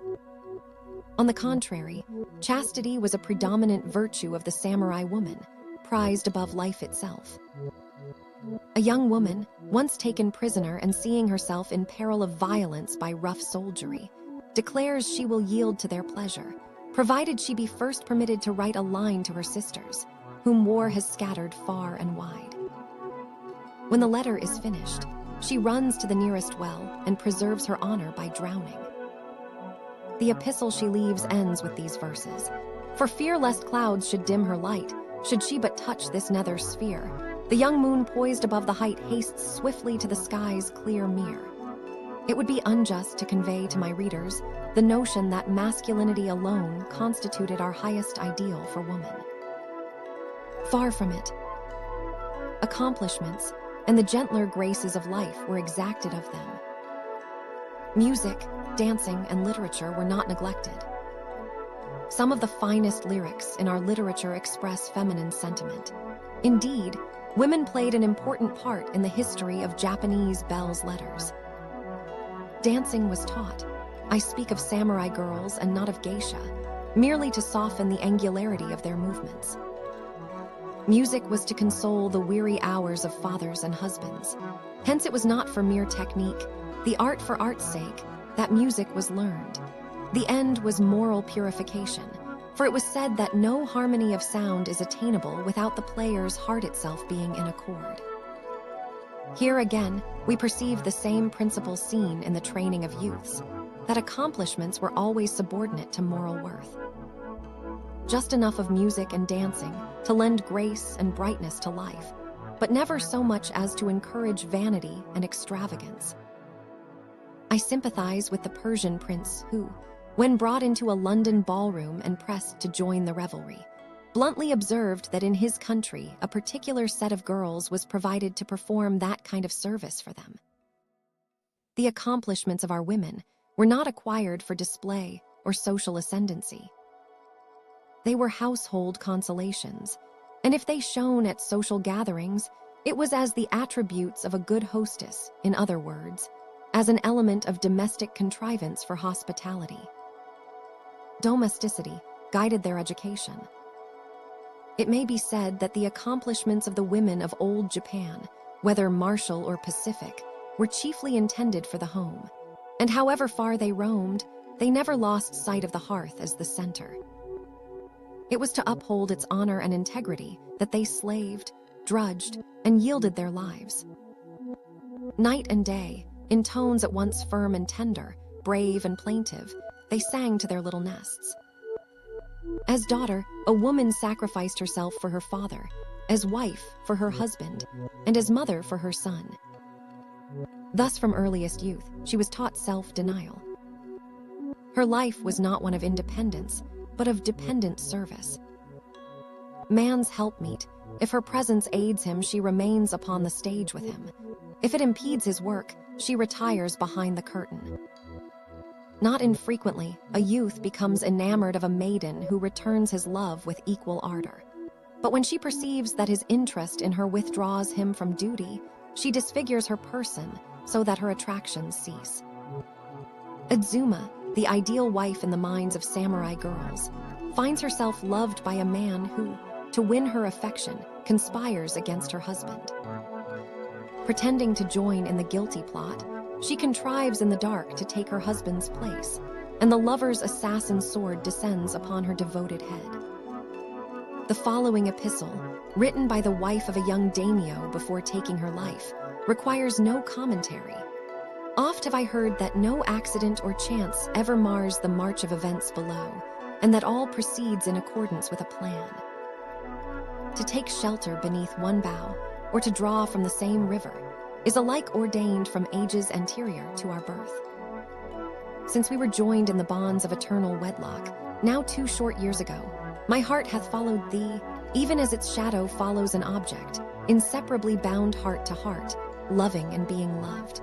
Speaker 1: On the contrary, chastity was a predominant virtue of the samurai woman, prized above life itself. A young woman, once taken prisoner and seeing herself in peril of violence by rough soldiery, declares she will yield to their pleasure, provided she be first permitted to write a line to her sisters, whom war has scattered far and wide. When the letter is finished, she runs to the nearest well and preserves her honor by drowning. The epistle she leaves ends with these verses. For fear lest clouds should dim her light, should she but touch this nether sphere, the young moon poised above the height hastes swiftly to the sky's clear mirror. It would be unjust to convey to my readers the notion that masculinity alone constituted our highest ideal for woman. Far from it. Accomplishments and the gentler graces of life were exacted of them. Music, dancing, and literature were not neglected. Some of the finest lyrics in our literature express feminine sentiment. Indeed, women played an important part in the history of Japanese belles letters. Dancing was taught. I speak of samurai girls and not of geisha, merely to soften the angularity of their movements. Music was to console the weary hours of fathers and husbands. Hence it was not for mere technique, the art for art's sake, that music was learned. The end was moral purification, for it was said that no harmony of sound is attainable without the player's heart itself being in accord. Here again, we perceive the same principle seen in the training of youths, that accomplishments were always subordinate to moral worth. Just enough of music and dancing to lend grace and brightness to life, but never so much as to encourage vanity and extravagance. I sympathize with the Persian prince who, when brought into a London ballroom and pressed to join the revelry, bluntly observed that in his country, a particular set of girls was provided to perform that kind of service for them. The accomplishments of our women were not acquired for display or social ascendancy. They were household consolations, and if they shone at social gatherings, it was as the attributes of a good hostess, in other words, as an element of domestic contrivance for hospitality. Domesticity guided their education. It may be said that the accomplishments of the women of old Japan, whether martial or pacific, were chiefly intended for the home, and however far they roamed, they never lost sight of the hearth as the center. It was to uphold its honor and integrity that they slaved, drudged, and yielded their lives. Night and day, in tones at once firm and tender, brave and plaintive, they sang to their little nests. As daughter, a woman sacrificed herself for her father, as wife for her husband, and as mother for her son. Thus, from earliest youth, she was taught self-denial. Her life was not one of independence, but of dependent service. Man's helpmeet, if her presence aids him, she remains upon the stage with him. If it impedes his work, she retires behind the curtain. Not infrequently, a youth becomes enamored of a maiden who returns his love with equal ardor. But when she perceives that his interest in her withdraws him from duty, she disfigures her person so that her attractions cease. Azuma, the ideal wife in the minds of samurai girls, finds herself loved by a man who, to win her affection, conspires against her husband. Pretending to join in the guilty plot, she contrives in the dark to take her husband's place, and the lover's assassin's sword descends upon her devoted head. The following epistle, written by the wife of a young daimyo before taking her life, requires no commentary. Oft have I heard that no accident or chance ever mars the march of events below, and that all proceeds in accordance with a plan. To take shelter beneath one bough, or to draw from the same river, is alike ordained from ages anterior to our birth. Since we were joined in the bonds of eternal wedlock, now 2 short years ago, my heart hath followed thee, even as its shadow follows an object, inseparably bound heart to heart, loving and being loved.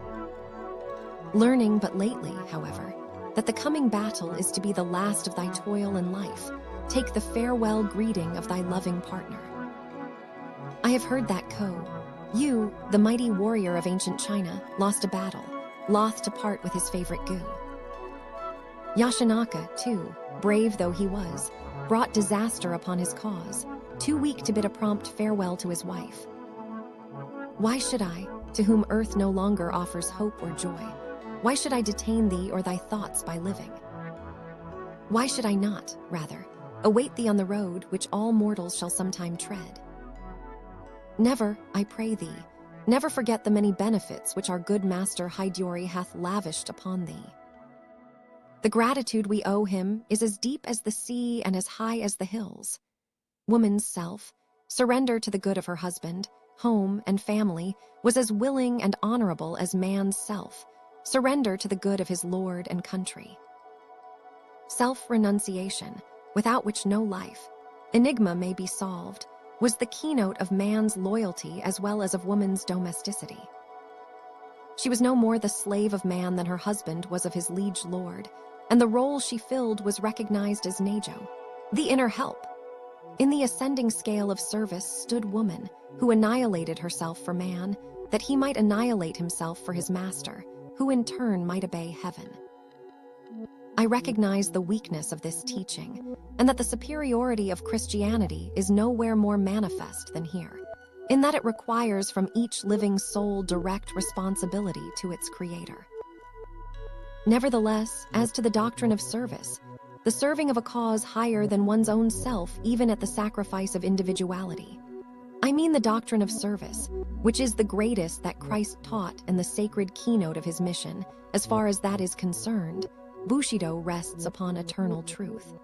Speaker 1: Learning but lately, however, that the coming battle is to be the last of thy toil and life, take the farewell greeting of thy loving partner. I have heard that you, the mighty warrior of ancient China, lost a battle, loth to part with his favorite gu. Yashinaka, too, brave though he was, brought disaster upon his cause, too weak to bid a prompt farewell to his wife. Why should I, to whom earth no longer offers hope or joy, why should I detain thee or thy thoughts by living? Why should I not, rather, await thee on the road which all mortals shall sometime tread? Never, I pray thee, never forget the many benefits which our good master Hideyori hath lavished upon thee. The gratitude we owe him is as deep as the sea and as high as the hills. Woman's self, surrender to the good of her husband, home, and family, was as willing and honorable as man's self, surrender to the good of his lord and country. Self-renunciation, without which no life, enigma may be solved, was the keynote of man's loyalty as well as of woman's domesticity. She was no more the slave of man than her husband was of his liege lord, and the role she filled was recognized as Neijo, the inner help. In the ascending scale of service stood woman, who annihilated herself for man, that he might annihilate himself for his master, who in turn might obey heaven. I recognize the weakness of this teaching, and that the superiority of Christianity is nowhere more manifest than here, in that it requires from each living soul direct responsibility to its creator. Nevertheless, as to the doctrine of service, the serving of a cause higher than one's own self even at the sacrifice of individuality, I mean the doctrine of service, which is the greatest that Christ taught and the sacred keynote of his mission, as far as that is concerned, Bushido rests upon eternal truth.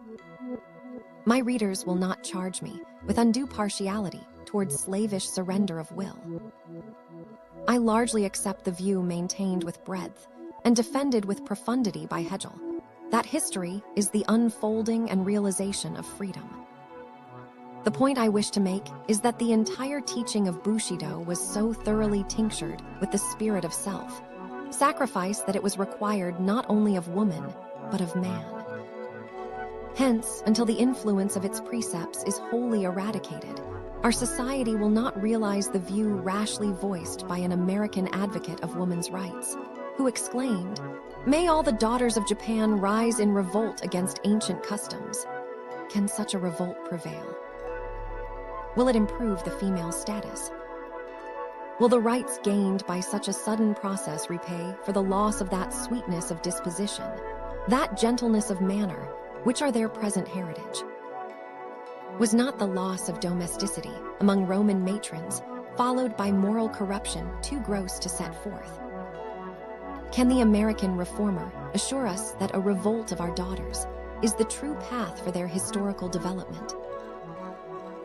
Speaker 1: My readers will not charge me with undue partiality towards slavish surrender of will. I largely accept the view maintained with breadth and defended with profundity by Hegel, that history is the unfolding and realization of freedom. The point I wish to make is that the entire teaching of Bushido was so thoroughly tinctured with the spirit of self-sacrifice that it was required not only of woman, but of man. Hence, until the influence of its precepts is wholly eradicated, our society will not realize the view rashly voiced by an American advocate of women's rights, who exclaimed, "May all the daughters of Japan rise in revolt against ancient customs." Can such a revolt prevail? Will it improve the female status? Will the rights gained by such a sudden process repay for the loss of that sweetness of disposition, that gentleness of manner, which are their present heritage? Was not the loss of domesticity among Roman matrons followed by moral corruption too gross to set forth? Can the American reformer assure us that a revolt of our daughters is the true path for their historical development?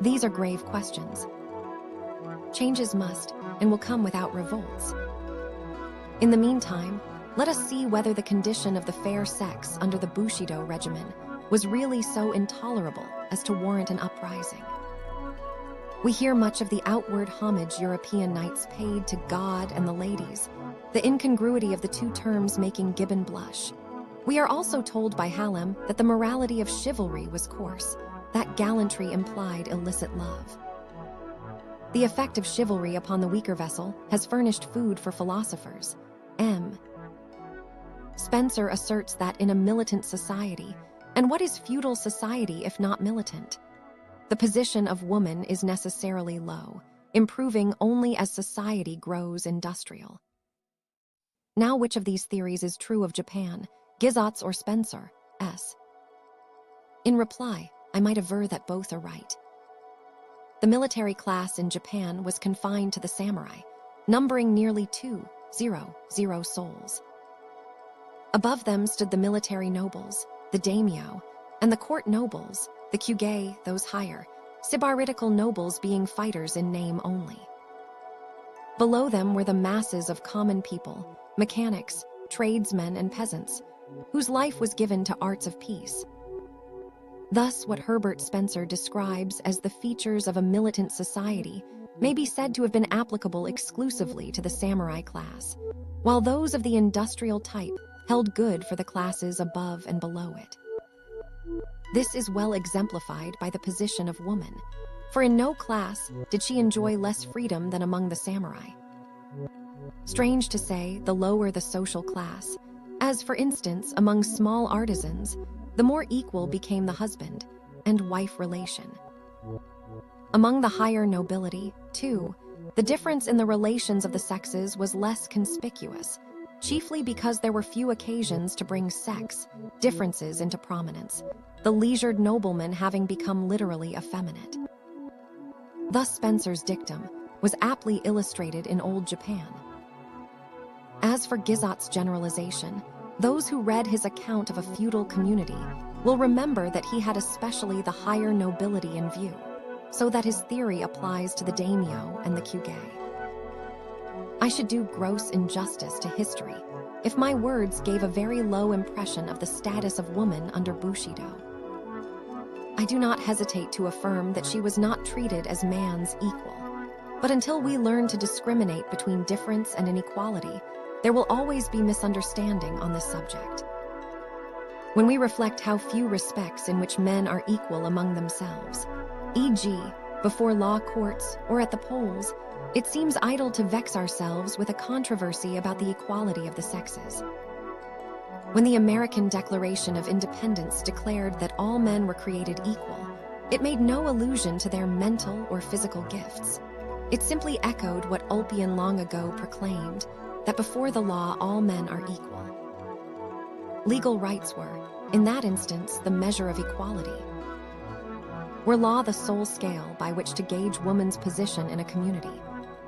Speaker 1: These are grave questions. Changes must and will come without revolts. In the meantime, let us see whether the condition of the fair sex under the Bushido regimen was really so intolerable as to warrant an uprising. We hear much of the outward homage European knights paid to God and the ladies, the incongruity of the two terms making Gibbon blush. We are also told by Hallam that the morality of chivalry was coarse, that gallantry implied illicit love. The effect of chivalry upon the weaker vessel has furnished food for philosophers. M. Spencer asserts that in a militant society, and what is feudal society if not militant? The position of woman is necessarily low, improving only as society grows industrial. Now, which of these theories is true of Japan, Gizots or Spencer? S. In reply, I might aver that both are right. The military class in Japan was confined to the samurai, numbering nearly 200 souls. Above them stood the military nobles, the daimyo, and the court nobles, the kyuge, those higher, sybaritical nobles being fighters in name only. Below them were the masses of common people, mechanics, tradesmen, and peasants, whose life was given to arts of peace. Thus, what Herbert Spencer describes as the features of a militant society may be said to have been applicable exclusively to the samurai class, while those of the industrial type held good for the classes above and below it. This is well exemplified by the position of woman, for in no class did she enjoy less freedom than among the samurai. Strange to say, the lower the social class, as for instance among small artisans, the more equal became the husband and wife relation. Among the higher nobility, too, the difference in the relations of the sexes was less conspicuous, chiefly because there were few occasions to bring sex differences into prominence, the leisured nobleman having become literally effeminate. Thus Spencer's dictum was aptly illustrated in old Japan. As for Gizot's generalization, those who read his account of a feudal community will remember that he had especially the higher nobility in view, so that his theory applies to the daimyo and the kyuge. I should do gross injustice to history if my words gave a very low impression of the status of woman under Bushido. I do not hesitate to affirm that she was not treated as man's equal, but until we learn to discriminate between difference and inequality, there will always be misunderstanding on this subject. When we reflect how few respects in which men are equal among themselves, e.g., before law courts or at the polls, it seems idle to vex ourselves with a controversy about the equality of the sexes. When the American Declaration of Independence declared that all men were created equal, it made no allusion to their mental or physical gifts. It simply echoed what Ulpian long ago proclaimed, that before the law all men are equal. Legal rights were, in that instance, the measure of equality. Were law the sole scale by which to gauge woman's position in a community,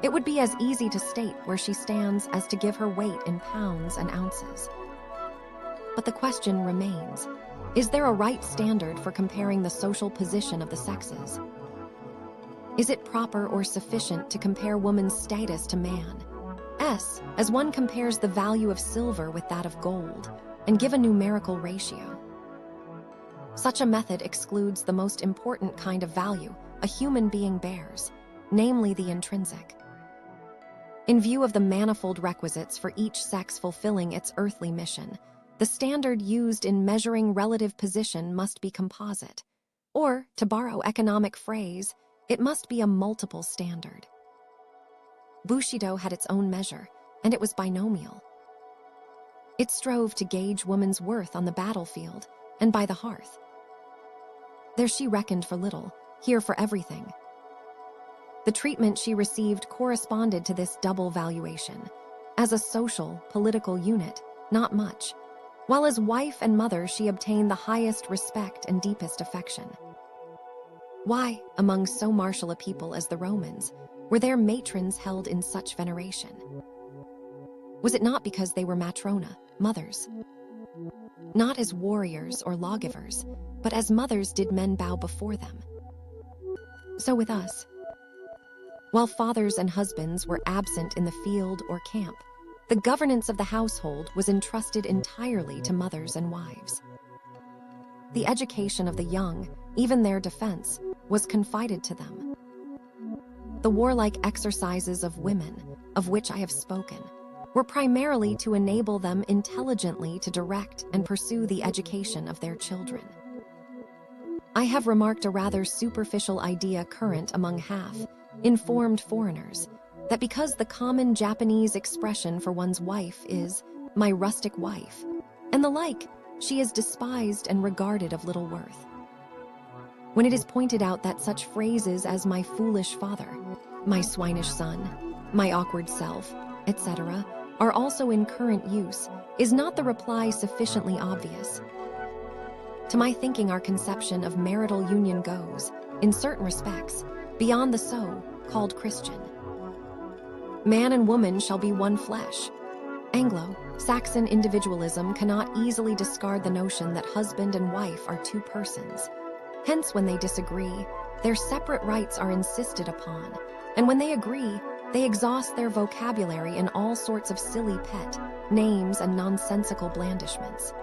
Speaker 1: it would be as easy to state where she stands as to give her weight in pounds and ounces. But the question remains, is there a right standard for comparing the social position of the sexes? Is it proper or sufficient to compare woman's status to man? As one compares the value of silver with that of gold, and give a numerical ratio. Such a method excludes the most important kind of value, a human being bears, namely the intrinsic. In view of the manifold requisites for each sex fulfilling its earthly mission, the standard used in measuring relative position must be composite. Or, to borrow economic phrase, it must be a multiple standard. Bushido had its own measure, and it was binomial. It strove to gauge woman's worth on the battlefield and by the hearth. There she reckoned for little, here for everything. The treatment she received corresponded to this double valuation. As a social, political unit, not much, while as wife and mother she obtained the highest respect and deepest affection. Why, among so martial a people as the Romans, were their matrons held in such veneration? Was it not because they were matrona, mothers? Not as warriors or lawgivers, but as mothers did men bow before them. So with us. While fathers and husbands were absent in the field or camp, the governance of the household was entrusted entirely to mothers and wives. The education of the young, even their defense, was confided to them. The warlike exercises of women, of which I have spoken, were primarily to enable them intelligently to direct and pursue the education of their children. I have remarked a rather superficial idea current among half-informed foreigners, that because the common Japanese expression for one's wife is, "my rustic wife," and the like, she is despised and regarded of little worth. When it is pointed out that such phrases as "my foolish father," "my swinish son," "my awkward self," etc., are also in current use, is not the reply sufficiently obvious? To my thinking, our conception of marital union goes, in certain respects, beyond the so-called Christian. Man and woman shall be one flesh. Anglo-Saxon individualism cannot easily discard the notion that husband and wife are two persons. Hence, when they disagree, their separate rights are insisted upon, and when they agree, they exhaust their vocabulary in all sorts of silly pet names and nonsensical blandishments.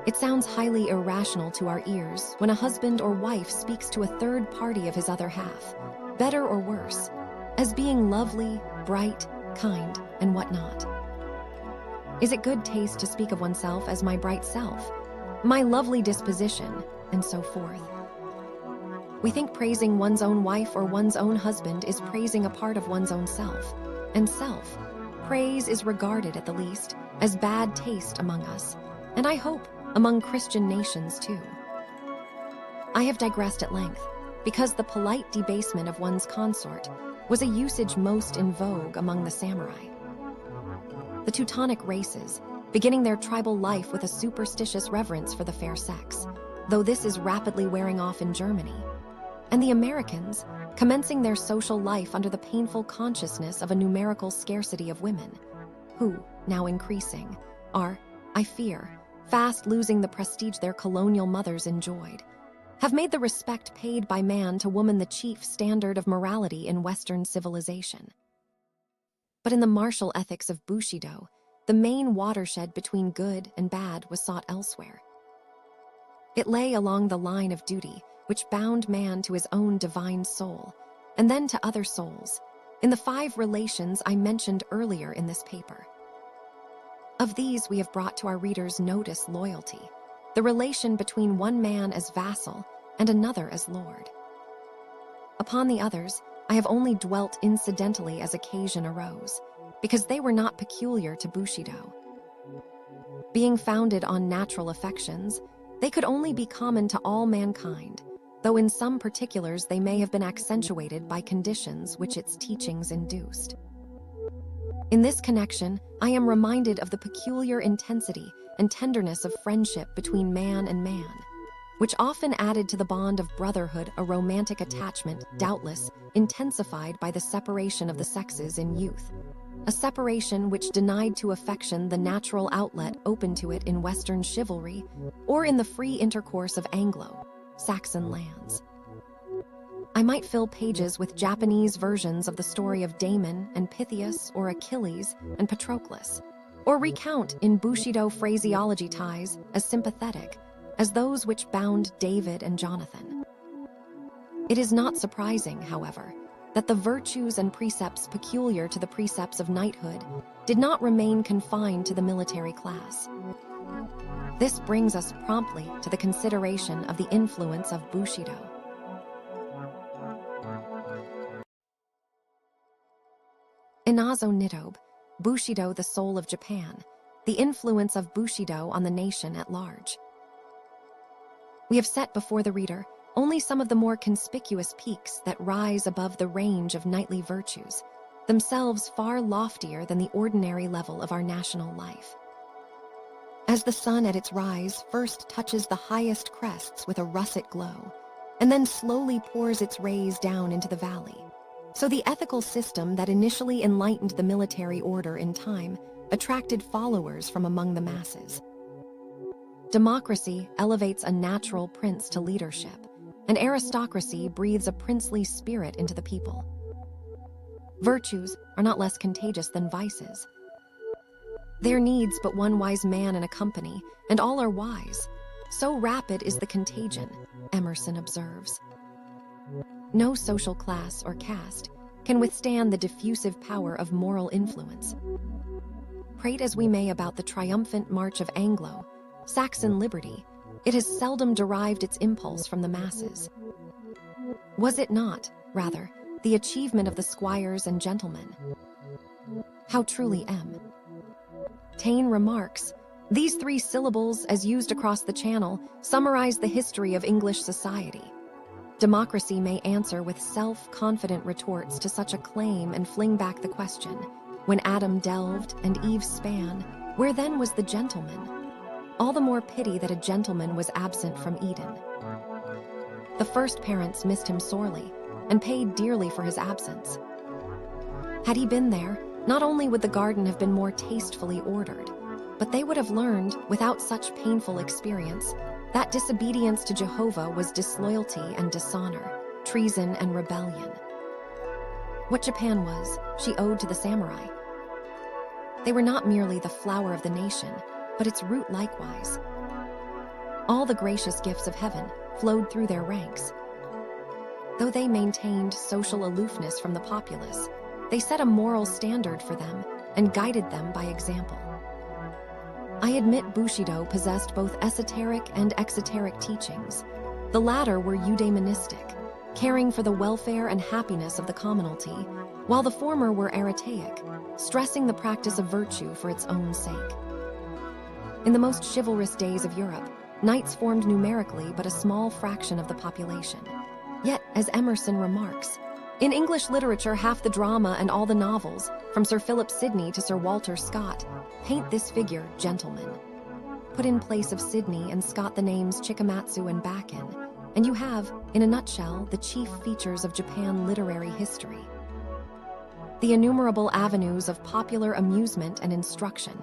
Speaker 1: It sounds highly irrational to our ears when a husband or wife speaks to a third party of his other half, better or worse, as being lovely, bright, kind, and whatnot. Is it good taste to speak of oneself as "my bright self," "my lovely disposition," and so forth? We think praising one's own wife or one's own husband is praising a part of one's own self, and self-praise is regarded, at the least, as bad taste among us, and I hope among Christian nations too. I have digressed at length, because the polite debasement of one's consort was a usage most in vogue among the samurai. The Teutonic races, beginning their tribal life with a superstitious reverence for the fair sex, though this is rapidly wearing off in Germany, and the Americans, commencing their social life under the painful consciousness of a numerical scarcity of women, who, now increasing, are, I fear, fast losing the prestige their colonial mothers enjoyed, have made the respect paid by man to woman the chief standard of morality in Western civilization. But in the martial ethics of Bushido, the main watershed between good and bad was sought elsewhere. It lay along the line of duty, which bound man to his own divine soul, and then to other souls, in the 5 relations I mentioned earlier in this paper. Of these, we have brought to our readers notice loyalty, the relation between one man as vassal and another as lord. Upon the others, I have only dwelt incidentally as occasion arose, because they were not peculiar to Bushido. Being founded on natural affections, they could only be common to all mankind, though in some particulars they may have been accentuated by conditions which its teachings induced. In this connection, I am reminded of the peculiar intensity and tenderness of friendship between man and man, which often added to the bond of brotherhood a romantic attachment, doubtless intensified by the separation of the sexes in youth, a separation which denied to affection the natural outlet open to it in Western chivalry or in the free intercourse of Anglo-Saxon lands. I might fill pages with Japanese versions of the story of Damon and Pythias, or Achilles and Patroclus, or recount in Bushido phraseology ties as sympathetic as those which bound David and Jonathan. It is not surprising, however, that the virtues and precepts peculiar to the precepts of knighthood did not remain confined to the military class. This brings us promptly to the consideration of the influence of Bushido. Inazo Nitobe, Bushido, the soul of Japan, the influence of Bushido on the nation at large. We have set before the reader only some of the more conspicuous peaks that rise above the range of knightly virtues, themselves far loftier than the ordinary level of our national life. As the sun at its rise first touches the highest crests with a russet glow, and then slowly pours its rays down into the valley, so the ethical system that initially enlightened the military order in time attracted followers from among the masses. Democracy elevates a natural prince to leadership, and aristocracy breathes a princely spirit into the people. Virtues are not less contagious than vices. There needs but one wise man in a company, and all are wise. So rapid is the contagion, Emerson observes. No social class or caste can withstand the diffusive power of moral influence. Prate as we may about the triumphant march of Anglo-Saxon liberty, it has seldom derived its impulse from the masses. Was it not, rather, the achievement of the squires and gentlemen? How truly M. Taine remarks, these three syllables, as used across the Channel, summarize the history of English society. Democracy may answer with self-confident retorts to such a claim and fling back the question, when Adam delved and Eve span, where then was the gentleman? All the more pity that a gentleman was absent from Eden. The first parents missed him sorely, and paid dearly for his absence. Had he been there, not only would the garden have been more tastefully ordered, but they would have learned, without such painful experience, that disobedience to Jehovah was disloyalty and dishonor, treason and rebellion. What Japan was, she owed to the samurai. They were not merely the flower of the nation, but its root likewise. All the gracious gifts of heaven flowed through their ranks. Though they maintained social aloofness from the populace, they set a moral standard for them and guided them by example. I admit Bushido possessed both esoteric and exoteric teachings. The latter were eudaimonistic, caring for the welfare and happiness of the commonalty, while the former were aretaic, stressing the practice of virtue for its own sake. In the most chivalrous days of Europe, knights formed numerically but a small fraction of the population. Yet, as Emerson remarks, in English literature half the drama and all the novels, from Sir Philip Sidney to Sir Walter Scott, paint this figure, gentleman. Put in place of Sidney and Scott the names Chikamatsu and Bakken, and you have, in a nutshell, the chief features of Japan literary history. The innumerable avenues of popular amusement and instruction,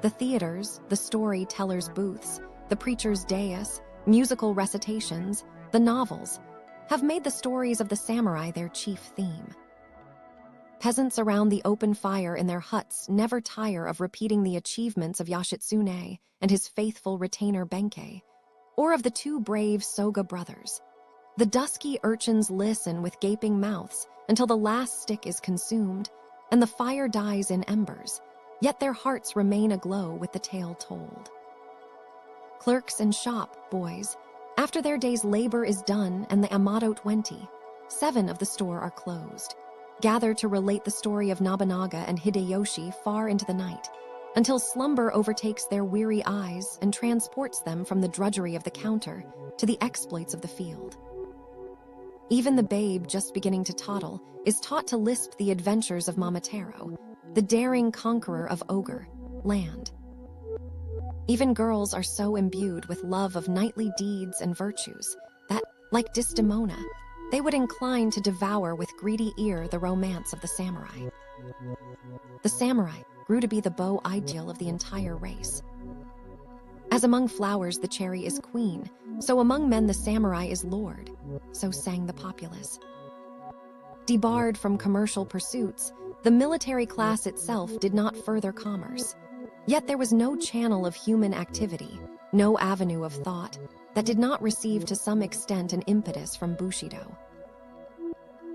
Speaker 1: the theaters, the storytellers' booths, the preacher's dais, musical recitations, the novels, have made the stories of the samurai their chief theme. Peasants around the open fire in their huts never tire of repeating the achievements of Yoshitsune and his faithful retainer Benkei, or of the two brave Soga brothers. The dusky urchins listen with gaping mouths until the last stick is consumed and the fire dies in embers, yet their hearts remain aglow with the tale told. Clerks and shop boys, after their day's labor is done and the Amato 20, 7 of the store are closed, gather to relate the story of Nobunaga and Hideyoshi far into the night, until slumber overtakes their weary eyes and transports them from the drudgery of the counter to the exploits of the field. Even the babe just beginning to toddle is taught to lisp the adventures of Mamatero, the daring conqueror of Ogre land. Even girls are so imbued with love of knightly deeds and virtues that, like Desdemona, they would incline to devour with greedy ear the romance of the samurai. The samurai grew to be the beau ideal of the entire race. As among flowers the cherry is queen, so among men the samurai is lord, so sang the populace. Debarred from commercial pursuits, the military class itself did not further commerce. Yet there was no channel of human activity, no avenue of thought, that did not receive to some extent an impetus from Bushido.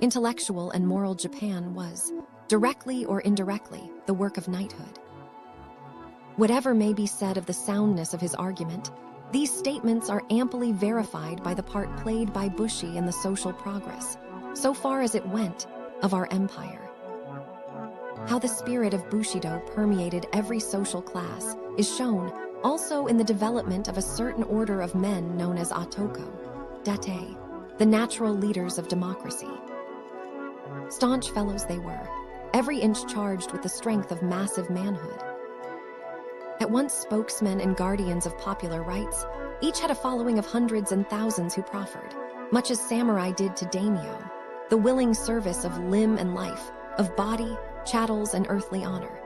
Speaker 1: Intellectual and moral Japan was, directly or indirectly, the work of knighthood. Whatever may be said of the soundness of his argument, these statements are amply verified by the part played by Bushi in the social progress, so far as it went, of our empire. How the spirit of Bushido permeated every social class is shown also in the development of a certain order of men known as Otoko, Date, the natural leaders of democracy. Staunch fellows they were, every inch charged with the strength of massive manhood. At once spokesmen and guardians of popular rights, each had a following of hundreds and thousands who proffered, much as samurai did to daimyo, the willing service of limb and life, of body, chattels, and earthly honor.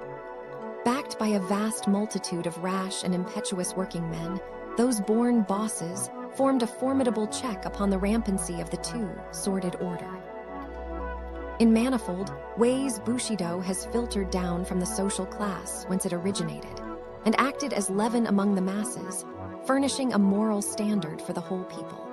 Speaker 1: Backed by a vast multitude of rash and impetuous working men, those born bosses formed a formidable check upon the rampancy of the too sordid order. In manifold ways, Bushido has filtered down from the social class whence it originated, and acted as leaven among the masses, furnishing a moral standard for the whole people.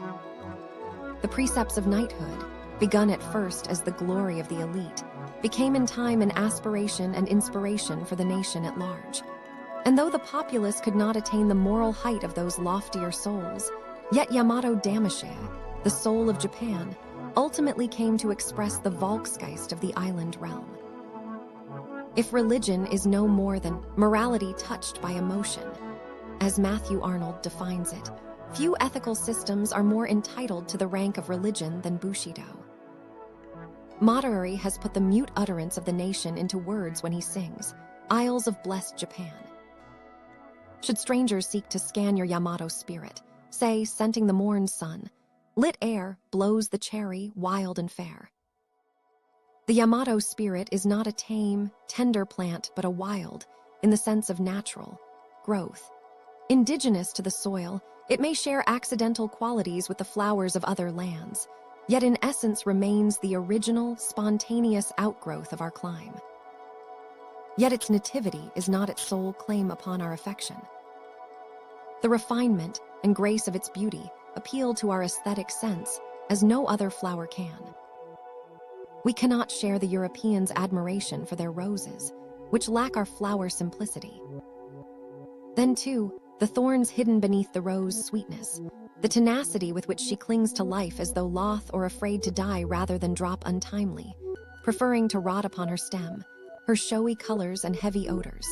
Speaker 1: The precepts of knighthood, begun at first as the glory of the elite, became in time an aspiration and inspiration for the nation at large. And though the populace could not attain the moral height of those loftier souls, yet Yamato Damashe, the soul of Japan, ultimately came to express the Volksgeist of the island realm. If religion is no more than morality touched by emotion, as Matthew Arnold defines it, few ethical systems are more entitled to the rank of religion than Bushido. Madaruri has put the mute utterance of the nation into words when he sings, Isles of Blessed Japan. Should strangers seek to scan your Yamato spirit, say, scenting the morn sun, lit air blows the cherry wild and fair. The Yamato spirit is not a tame, tender plant, but a wild, in the sense of natural, growth. Indigenous to the soil, it may share accidental qualities with the flowers of other lands, yet in essence remains the original, spontaneous outgrowth of our clime. Yet its nativity is not its sole claim upon our affection. The refinement and grace of its beauty appeal to our aesthetic sense as no other flower can. We cannot share the Europeans' admiration for their roses, which lack our flower simplicity. Then, too, the thorns hidden beneath the rose sweetness, the tenacity with which she clings to life as though loth or afraid to die rather than drop untimely, preferring to rot upon her stem, her showy colors and heavy odors.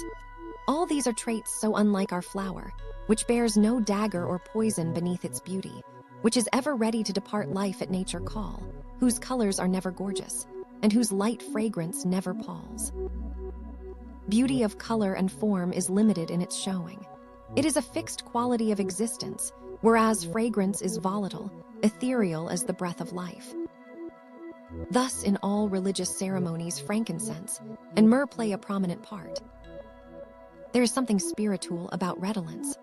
Speaker 1: All these are traits so unlike our flower, which bears no dagger or poison beneath its beauty, which is ever ready to depart life at nature call, whose colors are never gorgeous, and whose light fragrance never palls. Beauty of color and form is limited in its showing. It is a fixed quality of existence, whereas fragrance is volatile, ethereal as the breath of life. Thus, in all religious ceremonies, frankincense and myrrh play a prominent part. There is something spiritual about redolence.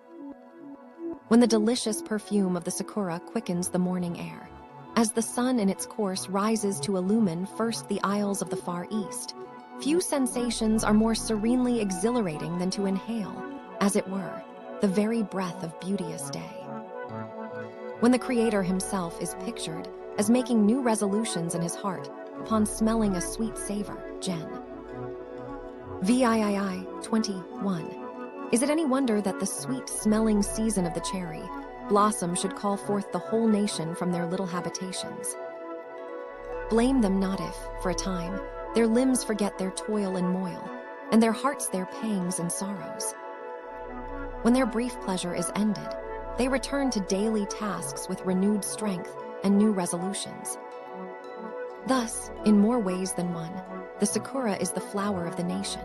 Speaker 1: When the delicious perfume of the sakura quickens the morning air, as the sun in its course rises to illumine first the isles of the Far East, few sensations are more serenely exhilarating than to inhale, as it were, the very breath of beauteous day. When the Creator himself is pictured as making new resolutions in his heart upon smelling a sweet savor, Gen. VIII 21. Is it any wonder that the sweet-smelling season of the cherry blossom should call forth the whole nation from their little habitations? Blame them not if, for a time, their limbs forget their toil and moil, and their hearts their pangs and sorrows. When their brief pleasure is ended, they return to daily tasks with renewed strength and new resolutions. Thus, in more ways than one, the sakura is the flower of the nation.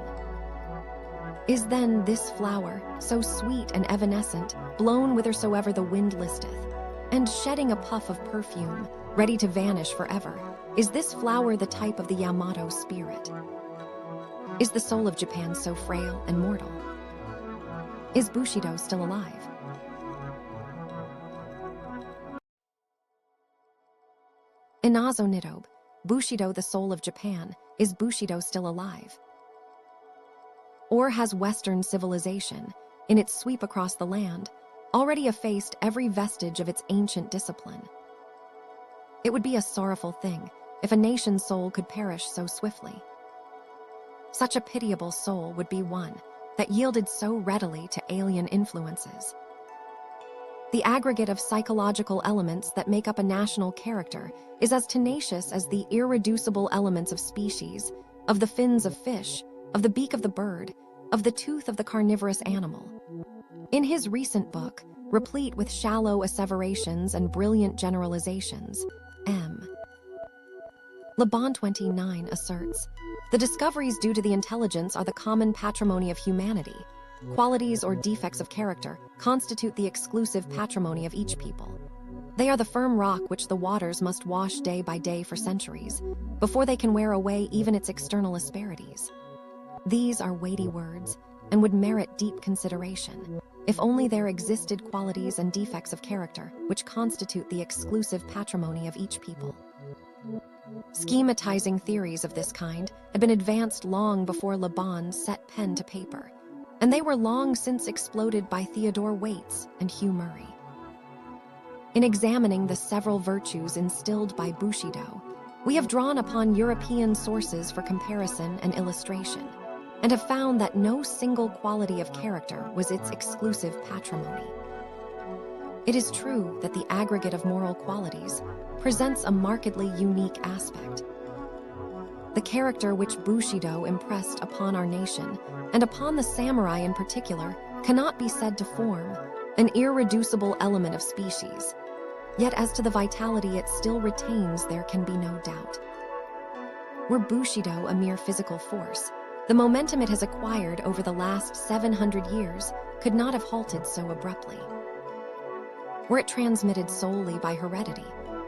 Speaker 1: Is then this flower, so sweet and evanescent, blown whithersoever the wind listeth, and shedding a puff of perfume, ready to vanish forever, is this flower the type of the Yamato spirit? Is the soul of Japan so frail and mortal? Is Bushido still alive? Inazo Nitobe, Bushido the soul of Japan, is Bushido still alive? Or has Western civilization, in its sweep across the land, already effaced every vestige of its ancient discipline? It would be a sorrowful thing if a nation's soul could perish so swiftly. Such a pitiable soul would be one that yielded so readily to alien influences. The aggregate of psychological elements that make up a national character is as tenacious as the irreducible elements of species, of the fins of fish, of the beak of the bird, of the tooth of the carnivorous animal. In his recent book, replete with shallow asseverations and brilliant generalizations, M. Laban 29 asserts, the discoveries due to the intelligence are the common patrimony of humanity. Qualities or defects of character constitute the exclusive patrimony of each people. They are the firm rock which the waters must wash day by day for centuries, before they can wear away even its external asperities. These are weighty words, and would merit deep consideration, if only there existed qualities and defects of character which constitute the exclusive patrimony of each people. Schematizing theories of this kind had been advanced long before Laban set pen to paper, and they were long since exploded by Theodore Waits and Hugh Murray. In examining the several virtues instilled by Bushido, we have drawn upon European sources for comparison and illustration, and have found that no single quality of character was its exclusive patrimony. It is true that the aggregate of moral qualities presents a markedly unique aspect. The character which Bushido impressed upon our nation, and upon the samurai in particular, cannot be said to form an irreducible element of species. Yet as to the vitality it still retains, there can be no doubt. Were Bushido a mere physical force, the momentum it has acquired over the last 700 years could not have halted so abruptly. Were it transmitted solely by heredity,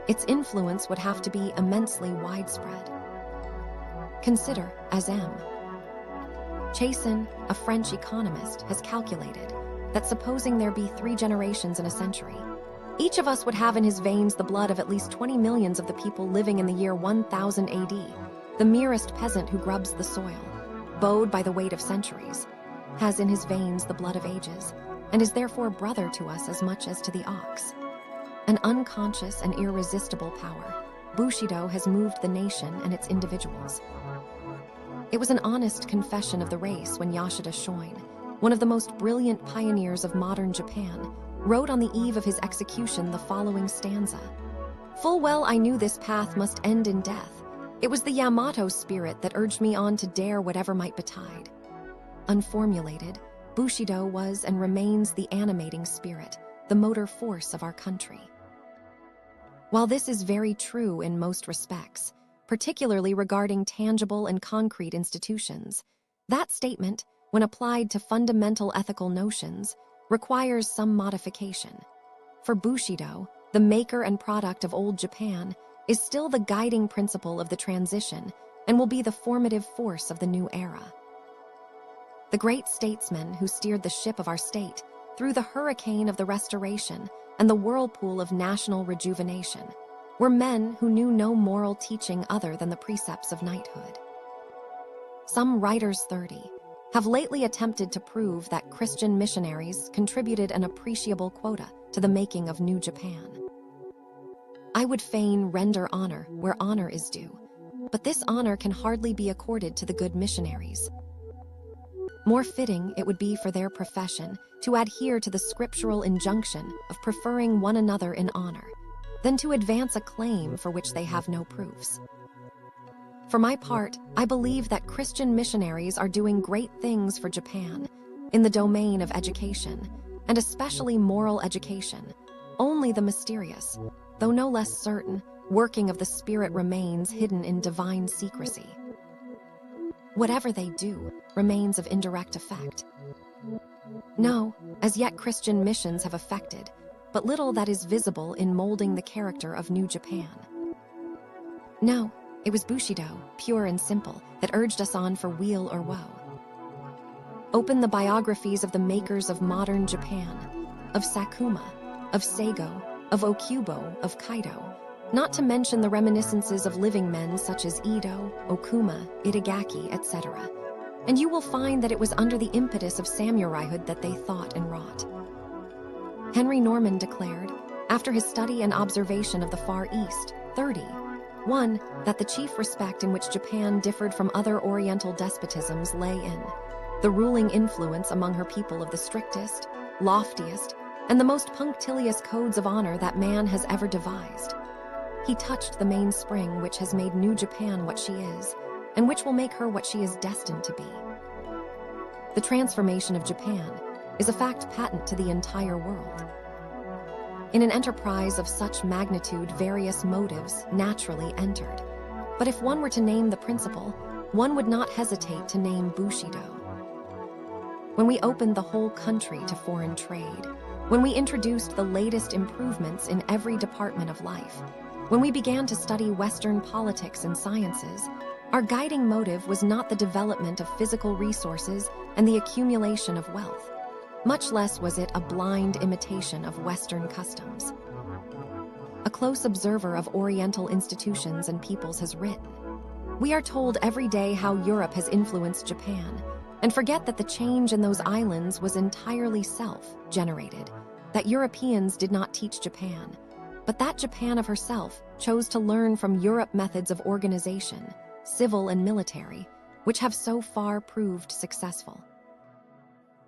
Speaker 1: its influence would have to be immensely widespread. Consider as M. Chassin, a French economist, has calculated that supposing there be 3 generations in a century, each of us would have in his veins the blood of at least 20 millions of the people living in the year 1000 AD, the merest peasant who grubs the soil, bowed by the weight of centuries, has in his veins the blood of ages, and is therefore brother to us as much as to the ox. An unconscious and irresistible power, Bushido has moved the nation and its individuals. It was an honest confession of the race when Yasuda Shoin, one of the most brilliant pioneers of modern Japan, wrote on the eve of his execution the following stanza. Full well I knew this path must end in death. It was the Yamato spirit that urged me on to dare whatever might betide. Unformulated, Bushido was and remains the animating spirit, the motor force of our country. While this is very true in most respects, particularly regarding tangible and concrete institutions, that statement, when applied to fundamental ethical notions, requires some modification. For Bushido, the maker and product of old Japan, is still the guiding principle of the transition and will be the formative force of the new era. The great statesmen who steered the ship of our state through the hurricane of the Restoration and the whirlpool of national rejuvenation were men who knew no moral teaching other than the precepts of knighthood. Some writers 30 have lately attempted to prove that Christian missionaries contributed an appreciable quota to the making of New Japan. I would fain render honor where honor is due, but this honor can hardly be accorded to the good missionaries. More fitting it would be for their profession to adhere to the scriptural injunction of preferring one another in honor, than to advance a claim for which they have no proofs. For my part, I believe that Christian missionaries are doing great things for Japan in the domain of education, and especially moral education. Only the mysterious, though no less certain, working of the Spirit remains hidden in divine secrecy. Whatever they do remains of indirect effect. No, as yet Christian missions have effected but little that is visible in molding the character of New Japan. No, it was Bushido, pure and simple, that urged us on for weal or woe. Open the biographies of the makers of modern Japan, of Sakuma, of Seigo, of Okubo, of Kaido, not to mention the reminiscences of living men such as Edo, Okuma, Itagaki, etc., and you will find that it was under the impetus of samuraihood that they thought and wrought. Henry Norman declared, after his study and observation of the Far East, 30, One, that the chief respect in which Japan differed from other Oriental despotisms lay in the ruling influence among her people of the strictest, loftiest, and the most punctilious codes of honor that man has ever devised. He touched the mainspring which has made New Japan what she is, and which will make her what she is destined to be. The transformation of Japan is a fact patent to the entire world. In an enterprise of such magnitude, various motives naturally entered. But if one were to name the principal, one would not hesitate to name Bushido. When we opened the whole country to foreign trade, when we introduced the latest improvements in every department of life, when we began to study Western politics and sciences, our guiding motive was not the development of physical resources and the accumulation of wealth. Much less was it a blind imitation of Western customs. A close observer of Oriental institutions and peoples has written, "We are told every day how Europe has influenced Japan, and forget that the change in those islands was entirely self-generated, that Europeans did not teach Japan, but that Japan of herself chose to learn from Europe methods of organization, civil and military, which have so far proved successful.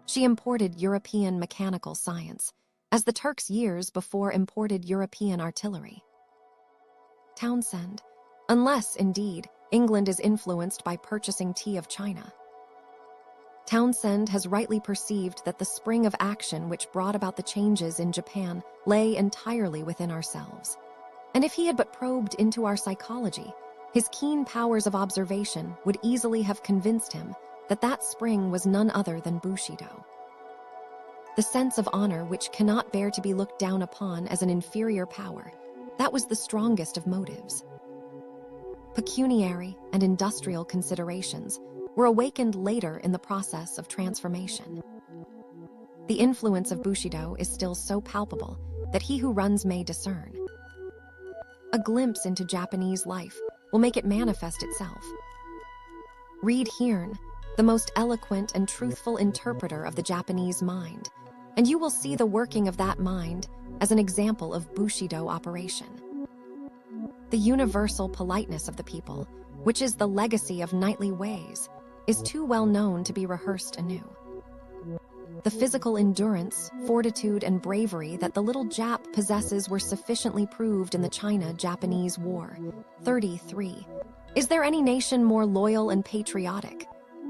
Speaker 1: She imported European mechanical science, as the Turks years before imported European artillery." Townsend, unless, indeed, England is influenced by purchasing tea of China. Townsend has rightly perceived that the spring of action which brought about the changes in Japan lay entirely within ourselves. And if he had but probed into our psychology, his keen powers of observation would easily have convinced him that that spring was none other than Bushido. The sense of honor which cannot bear to be looked down upon as an inferior power, that was the strongest of motives. Pecuniary and industrial considerations were awakened later in the process of transformation. The influence of Bushido is still so palpable that he who runs may discern. A glimpse into Japanese life will make it manifest itself. Read Hearn, the most eloquent and truthful interpreter of the Japanese mind, and you will see the working of that mind as an example of Bushido operation. The universal politeness of the people, which is the legacy of knightly ways, is too well known to be rehearsed anew. The physical endurance, fortitude, and bravery that the little Jap possesses were sufficiently proved in the China-Japanese War. 33. Is there any nation more loyal and patriotic?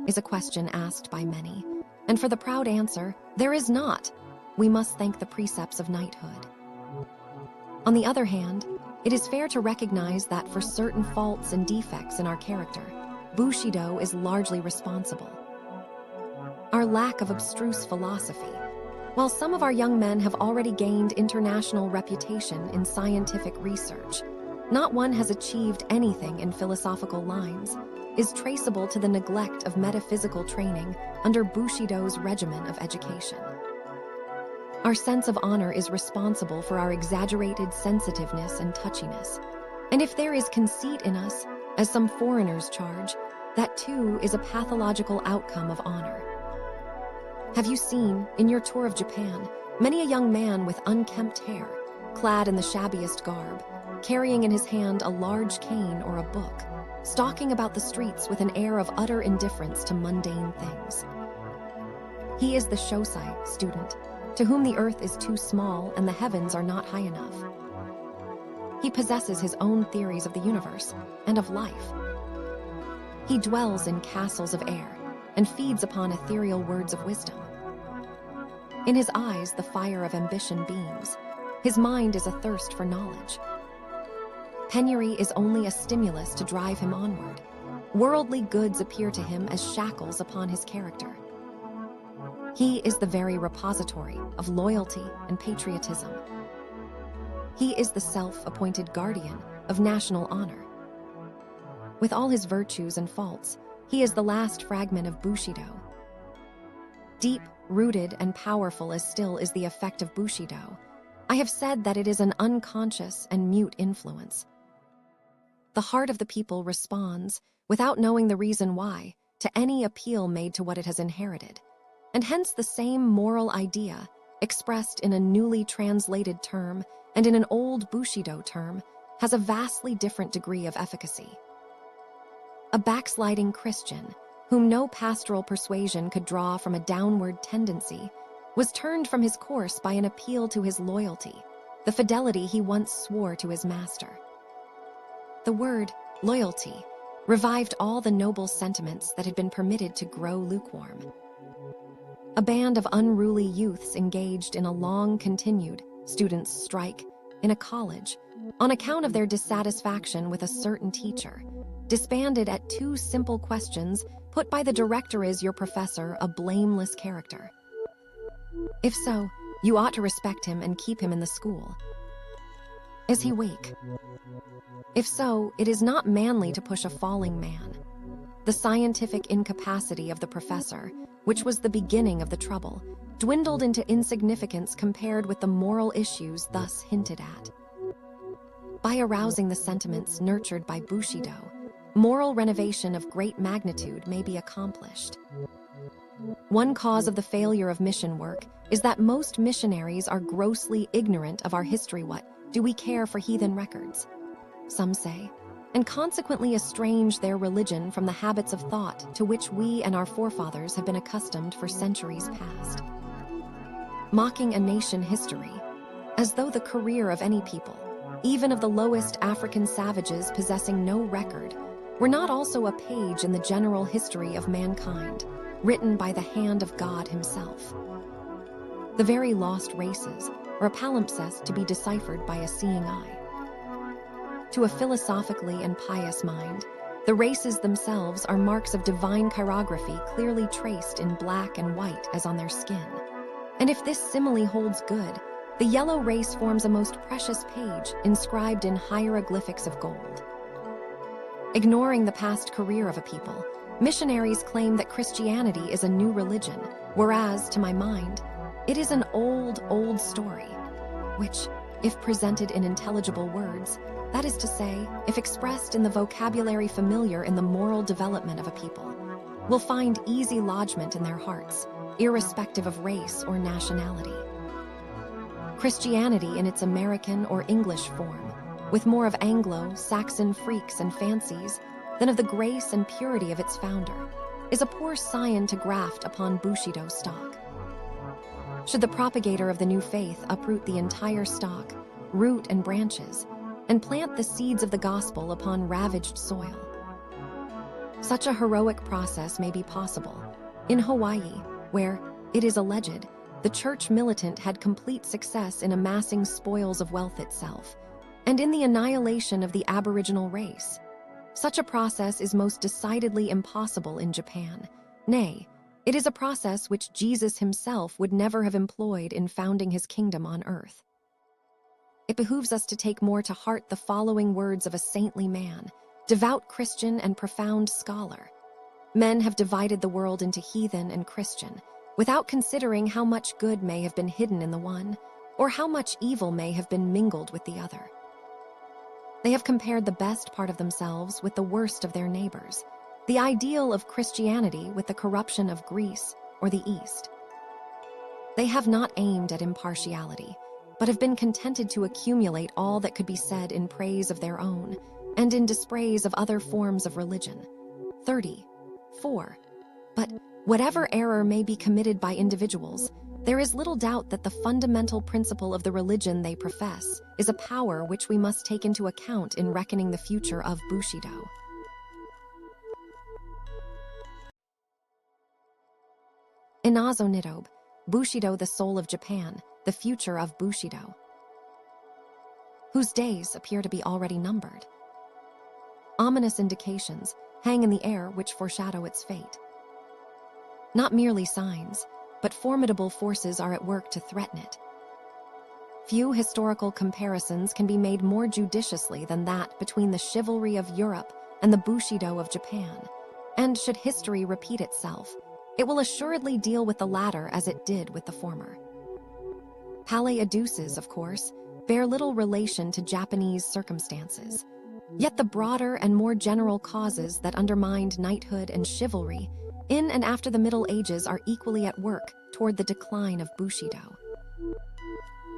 Speaker 1: Is a question asked by many. And for the proud answer, there is not. We must thank the precepts of knighthood. On the other hand, it is fair to recognize that for certain faults and defects in our character, Bushido is largely responsible. Our lack of abstruse philosophy. While some of our young men have already gained international reputation in scientific research, not one has achieved anything in philosophical lines, is traceable to the neglect of metaphysical training under Bushido's regimen of education. Our sense of honor is responsible for our exaggerated sensitiveness and touchiness, and if there is conceit in us, as some foreigners charge, that too is a pathological outcome of honor. Have you seen, in your tour of Japan, many a young man with unkempt hair, clad in the shabbiest garb, carrying in his hand a large cane or a book, stalking about the streets with an air of utter indifference to mundane things? He is the Shosai student, to whom the earth is too small and the heavens are not high enough. He possesses his own theories of the universe and of life. He dwells in castles of air and feeds upon ethereal words of wisdom. In his eyes the fire of ambition beams. His mind is athirst for knowledge. Penury is only a stimulus to drive him onward. Worldly goods appear to him as shackles upon his character. He is the very repository of loyalty and patriotism. He is the self-appointed guardian of national honor. With all his virtues and faults, he is the last fragment of Bushido. Deep, rooted, and powerful as still is the effect of Bushido, I have said that it is an unconscious and mute influence. The heart of the people responds, without knowing the reason why, to any appeal made to what it has inherited, and hence the same moral idea, expressed in a newly translated term and in an old Bushido term, has a vastly different degree of efficacy. A backsliding Christian, whom no pastoral persuasion could draw from a downward tendency, was turned from his course by an appeal to his loyalty, the fidelity he once swore to his master. The word loyalty revived all the noble sentiments that had been permitted to grow lukewarm. A band of unruly youths engaged in a long-continued students' strike in a college on account of their dissatisfaction with a certain teacher, disbanded at two simple questions put by the director: is your professor a blameless character? If so, you ought to respect him and keep him in the school. Is he weak? If so, it is not manly to push a falling man. The scientific incapacity of the professor, which was the beginning of the trouble, dwindled into insignificance compared with the moral issues thus hinted at. By arousing the sentiments nurtured by Bushido, moral renovation of great magnitude may be accomplished. One cause of the failure of mission work is that most missionaries are grossly ignorant of our history. What do we care for heathen records? Some say, and consequently estrange their religion from the habits of thought to which we and our forefathers have been accustomed for centuries past. Mocking a nation history, as though the career of any people, even of the lowest African savages possessing no record, were not also a page in the general history of mankind, written by the hand of God himself. The very lost races are a palimpsest to be deciphered by a seeing eye. To a philosophically and pious mind, the races themselves are marks of divine chirography clearly traced in black and white as on their skin. And if this simile holds good, the yellow race forms a most precious page inscribed in hieroglyphics of gold. Ignoring the past career of a people, missionaries claim that Christianity is a new religion, whereas, to my mind, it is an old story, which, if presented in intelligible words, that is to say, if expressed in the vocabulary familiar in the moral development of a people, will find easy lodgment in their hearts, irrespective of race or nationality. Christianity in its American or English form, with more of Anglo-Saxon freaks and fancies than of the grace and purity of its founder, is a poor scion to graft upon Bushido stock. Should the propagator of the new faith uproot the entire stock, root and branches, and plant the seeds of the gospel upon ravaged soil? Such a heroic process may be possible in Hawaii, where, it is alleged, the church militant had complete success in amassing spoils of wealth itself, and in the annihilation of the aboriginal race. Such a process is most decidedly impossible in Japan. Nay, it is a process which Jesus himself would never have employed in founding his kingdom on earth. It behooves us to take more to heart the following words of a saintly man, devout Christian and profound scholar. Men have divided the world into heathen and Christian, without considering how much good may have been hidden in the one, or how much evil may have been mingled with the other. They have compared the best part of themselves with the worst of their neighbors, the ideal of Christianity with the corruption of Greece or the East. They have not aimed at impartiality, but have been contented to accumulate all that could be said in praise of their own and in dispraise of other forms of religion. 34. But whatever error may be committed by individuals, there is little doubt that the fundamental principle of the religion they profess is a power which we must take into account in reckoning the future of Bushido. Inazo Nitobe, Bushido, the soul of Japan, the future of Bushido, whose days appear to be already numbered. Ominous indications hang in the air which foreshadow its fate. Not merely signs, but formidable forces are at work to threaten it. Few historical comparisons can be made more judiciously than that between the chivalry of Europe and the Bushido of Japan, and should history repeat itself, it will assuredly deal with the latter as it did with the former. Palais-adeuses, of course, bear little relation to Japanese circumstances, yet the broader and more general causes that undermined knighthood and chivalry in and after the Middle Ages are equally at work toward the decline of Bushido.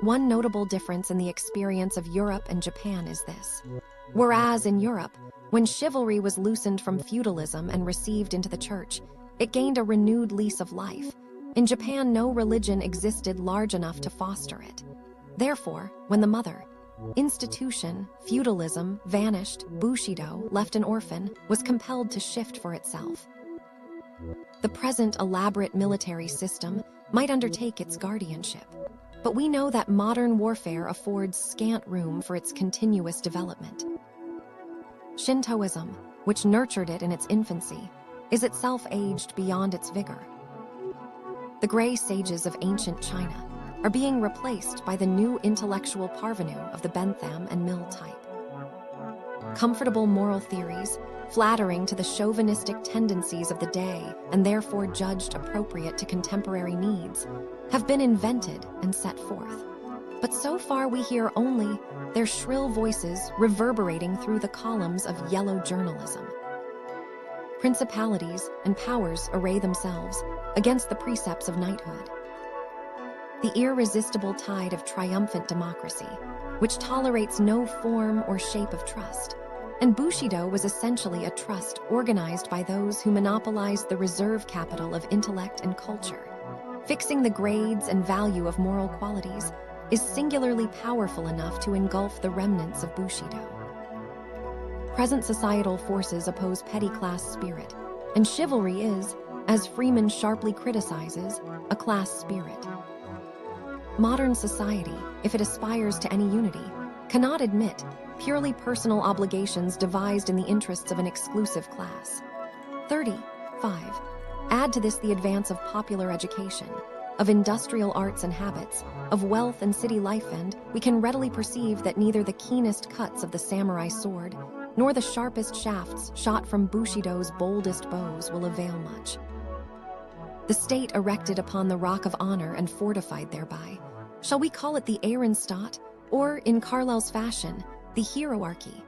Speaker 1: One notable difference in the experience of Europe and Japan is this. Whereas in Europe, when chivalry was loosened from feudalism and received into the church, it gained a renewed lease of life. In Japan, no religion existed large enough to foster it. Therefore, when the mother institution, feudalism, vanished, Bushido, left an orphan, was compelled to shift for itself. The present elaborate military system might undertake its guardianship, but we know that modern warfare affords scant room for its continuous development. Shintoism, which nurtured it in its infancy, is itself aged beyond its vigor. The gray sages of ancient China are being replaced by the new intellectual parvenu of the Bentham and Mill type. Comfortable moral theories, flattering to the chauvinistic tendencies of the day and therefore judged appropriate to contemporary needs, have been invented and set forth. But so far we hear only their shrill voices reverberating through the columns of yellow journalism. Principalities and powers array themselves against the precepts of knighthood. The irresistible tide of triumphant democracy, which tolerates no form or shape of trust. And Bushido was essentially a trust organized by those who monopolized the reserve capital of intellect and culture. Fixing the grades and value of moral qualities is singularly powerful enough to engulf the remnants of Bushido. Present societal forces oppose petty class spirit, and chivalry is, as Freeman sharply criticizes, a class spirit. Modern society, if it aspires to any unity, cannot admit purely personal obligations devised in the interests of an exclusive class. 35. Add to this the advance of popular education, of industrial arts and habits, of wealth and city life, and we can readily perceive that neither the keenest cuts of the samurai sword nor the sharpest shafts shot from Bushido's boldest bows will avail much. The state erected upon the rock of honor and fortified thereby, shall we call it the Ehrenstaat, or, in Carlyle's fashion, the hierarchy,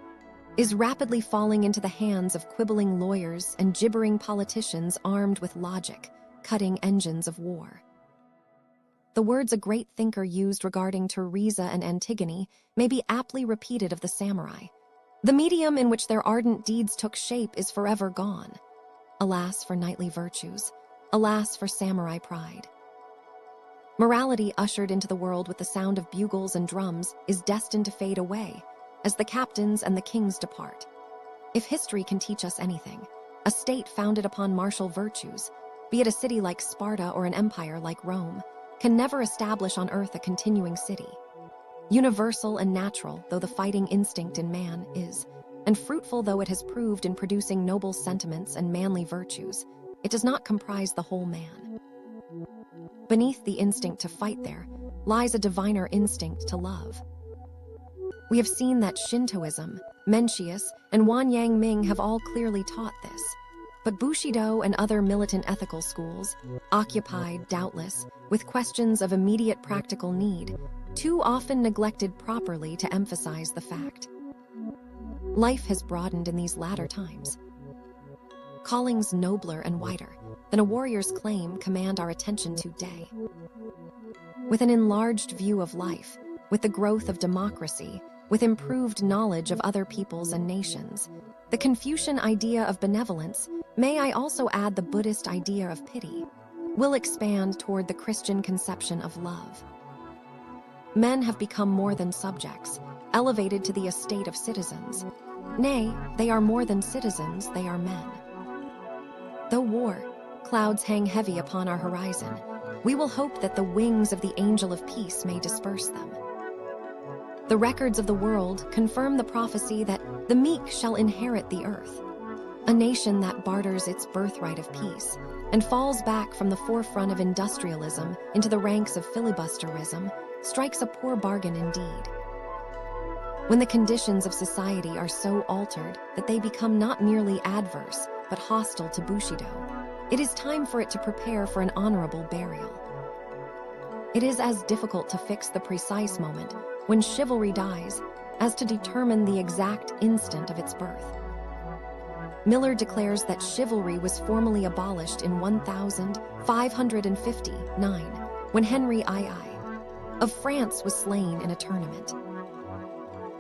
Speaker 1: is rapidly falling into the hands of quibbling lawyers and gibbering politicians armed with logic, cutting engines of war. The words a great thinker used regarding Teresa and Antigone may be aptly repeated of the samurai. The medium in which their ardent deeds took shape is forever gone. Alas for knightly virtues, alas for samurai pride. Morality ushered into the world with the sound of bugles and drums is destined to fade away as the captains and the kings depart. If history can teach us anything, a state founded upon martial virtues, be it a city like Sparta or an empire like Rome, can never establish on earth a continuing city. Universal and natural though the fighting instinct in man is, and fruitful though it has proved in producing noble sentiments and manly virtues, it does not comprise the whole man. Beneath the instinct to fight there lies a diviner instinct to love. We have seen that Shintoism, Mencius, and Wanyang Ming have all clearly taught this. But Bushido and other militant ethical schools, occupied, doubtless, with questions of immediate practical need, too often neglected properly to emphasize the fact. Life has broadened in these latter times. Callings nobler and wider than a warrior's claim command our attention today. With an enlarged view of life, with the growth of democracy, with improved knowledge of other peoples and nations, the Confucian idea of benevolence, may I also add the Buddhist idea of pity, will expand toward the Christian conception of love. Men have become more than subjects, elevated to the estate of citizens. Nay, they are more than citizens, they are men. Though war clouds hang heavy upon our horizon, we will hope that the wings of the angel of peace may disperse them. The records of the world confirm the prophecy that the meek shall inherit the earth. A nation that barters its birthright of peace and falls back from the forefront of industrialism into the ranks of filibusterism strikes a poor bargain indeed. When the conditions of society are so altered that they become not merely adverse but hostile to Bushido, it is time for it to prepare for an honorable burial. It is as difficult to fix the precise moment when chivalry dies as to determine the exact instant of its birth. Miller declares that chivalry was formally abolished in 1559, when Henry II of France was slain in a tournament.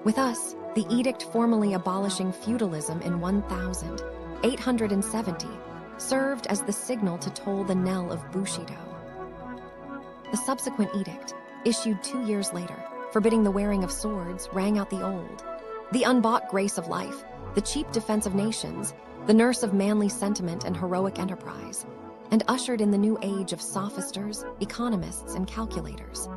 Speaker 1: With us, the edict formally abolishing feudalism in 1870 served as the signal to toll the knell of Bushido. The subsequent edict, issued 2 years later, forbidding the wearing of swords, rang out the old. The unbought grace of life, the cheap defense of nations, the nurse of manly sentiment and heroic enterprise, and ushered in the new age of sophisters, economists, and calculators.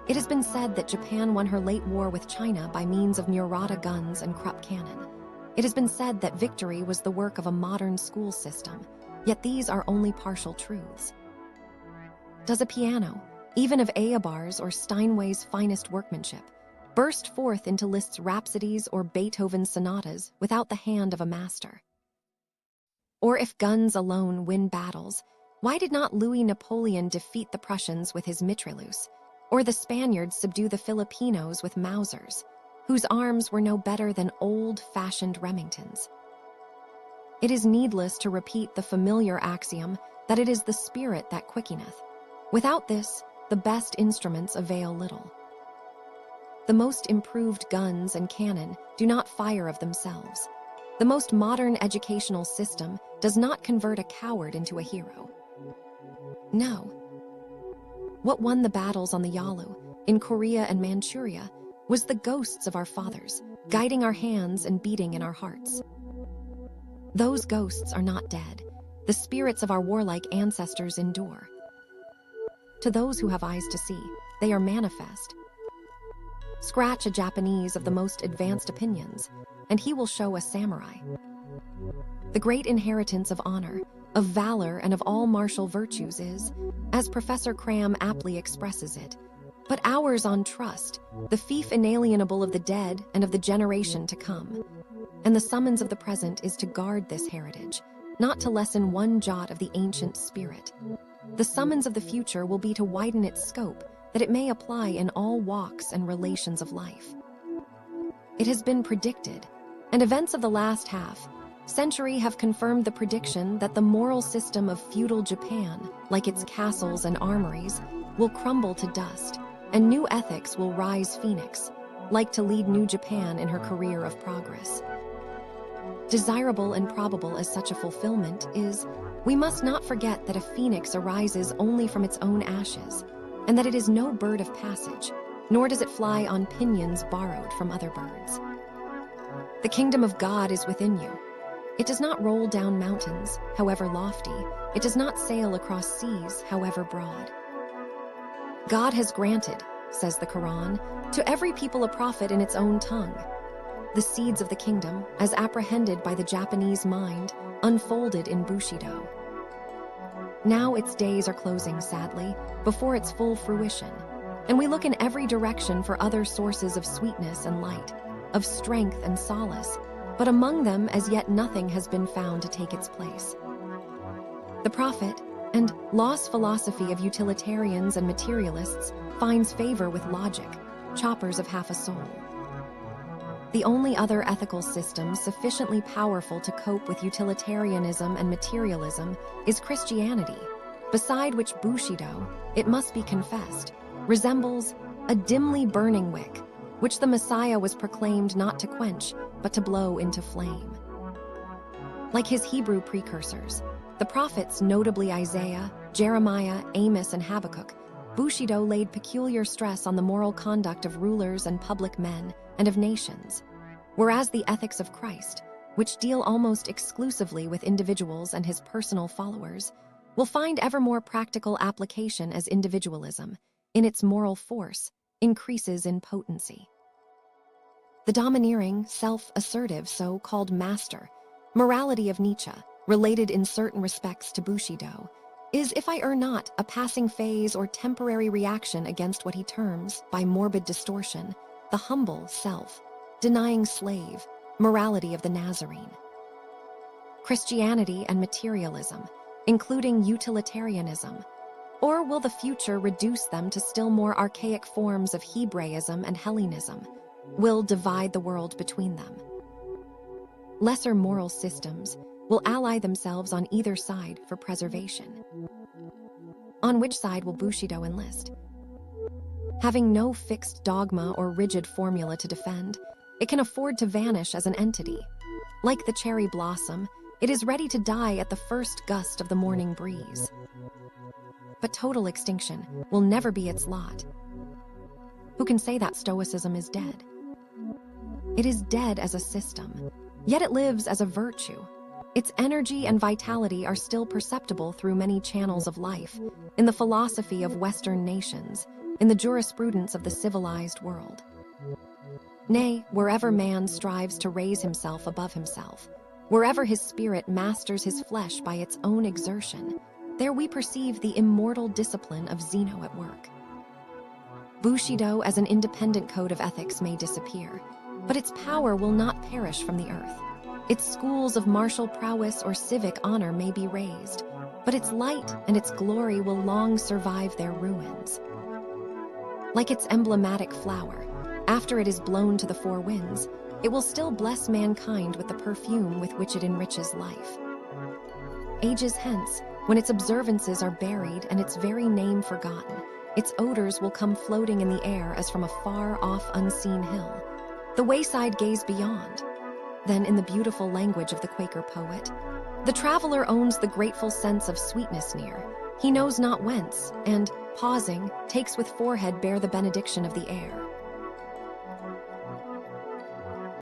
Speaker 1: It has been said that Japan won her late war with China by means of Murata guns and Krupp cannon. It has been said that victory was the work of a modern school system, yet these are only partial truths. Does a piano, even of Eobar's or Steinway's finest workmanship, burst forth into Liszt's rhapsodies or Beethoven's sonatas without the hand of a master? Or if guns alone win battles, why did not Louis Napoleon defeat the Prussians with his mitrailleuse, or the Spaniards subdue the Filipinos with Mausers, whose arms were no better than old-fashioned Remingtons? It is needless to repeat the familiar axiom that it is the spirit that quickeneth. Without this, the best instruments avail little. The most improved guns and cannon do not fire of themselves. The most modern educational system does not convert a coward into a hero. No. What won the battles on the Yalu, in Korea and Manchuria, was the ghosts of our fathers, guiding our hands and beating in our hearts. Those ghosts are not dead. The spirits of our warlike ancestors endure. To those who have eyes to see, they are manifest. Scratch a Japanese of the most advanced opinions, and he will show a samurai. The great inheritance of honor, of valor, and of all martial virtues is, as Professor Cram aptly expresses it, but ours on trust, the fief inalienable of the dead and of the generation to come. And the summons of the present is to guard this heritage, not to lessen one jot of the ancient spirit. The summons of the future will be to widen its scope, that it may apply in all walks and relations of life. It has been predicted, and events of the last half-century have confirmed the prediction that the moral system of feudal Japan, like its castles and armories, will crumble to dust, and new ethics will rise phoenix, like to lead New Japan in her career of progress. Desirable and probable as such a fulfillment is, we must not forget that a phoenix arises only from its own ashes, and that it is no bird of passage, nor does it fly on pinions borrowed from other birds. The kingdom of God is within you. It does not roll down mountains, however lofty. It does not sail across seas, however broad. God has granted, says the Quran, to every people a prophet in its own tongue. The seeds of the kingdom, as apprehended by the Japanese mind, unfolded in Bushido. Now its days are closing, sadly, before its full fruition, and we look in every direction for other sources of sweetness and light, of strength and solace, but among them as yet nothing has been found to take its place. The prophet and lost philosophy of utilitarians and materialists finds favor with logic, choppers of half a soul. The only other ethical system sufficiently powerful to cope with utilitarianism and materialism is Christianity, beside which Bushido, it must be confessed, resembles a dimly burning wick, which the Messiah was proclaimed not to quench, but to blow into flame. Like his Hebrew precursors, the prophets, notably Isaiah, Jeremiah, Amos, and Habakkuk, Bushido laid peculiar stress on the moral conduct of rulers and public men and of nations, whereas the ethics of Christ, which deal almost exclusively with individuals and his personal followers, will find ever more practical application as individualism, in its moral force, increases in potency. The domineering, self-assertive so-called master morality of Nietzsche, related in certain respects to Bushido, is, if I err not, a passing phase or temporary reaction against what he terms, by morbid distortion, the humble self, denying slave, morality of the Nazarene. Christianity and materialism, including utilitarianism, or will the future reduce them to still more archaic forms of Hebraism and Hellenism, will divide the world between them. Lesser moral systems will ally themselves on either side for preservation. On which side will Bushido enlist? Having no fixed dogma or rigid formula to defend, it can afford to vanish as an entity. Like the cherry blossom, it is ready to die at the first gust of the morning breeze. But total extinction will never be its lot. Who can say that Stoicism is dead? It is dead as a system, yet it lives as a virtue. Its energy and vitality are still perceptible through many channels of life, in the philosophy of Western nations, in the jurisprudence of the civilized world. Nay, wherever man strives to raise himself above himself, wherever his spirit masters his flesh by its own exertion, there we perceive the immortal discipline of Zeno at work. Bushido as an independent code of ethics may disappear, but its power will not perish from the earth. Its schools of martial prowess or civic honor may be razed, but its light and its glory will long survive their ruins. Like its emblematic flower, after it is blown to the four winds, it will still bless mankind with the perfume with which it enriches life. Ages hence, when its observances are buried and its very name forgotten, its odors will come floating in the air as from a far-off unseen hill. The wayside gaze beyond. Then, in the beautiful language of the Quaker poet, the traveler owns the grateful sense of sweetness near. He knows not whence, and, pausing, takes with forehead bare the benediction of the air.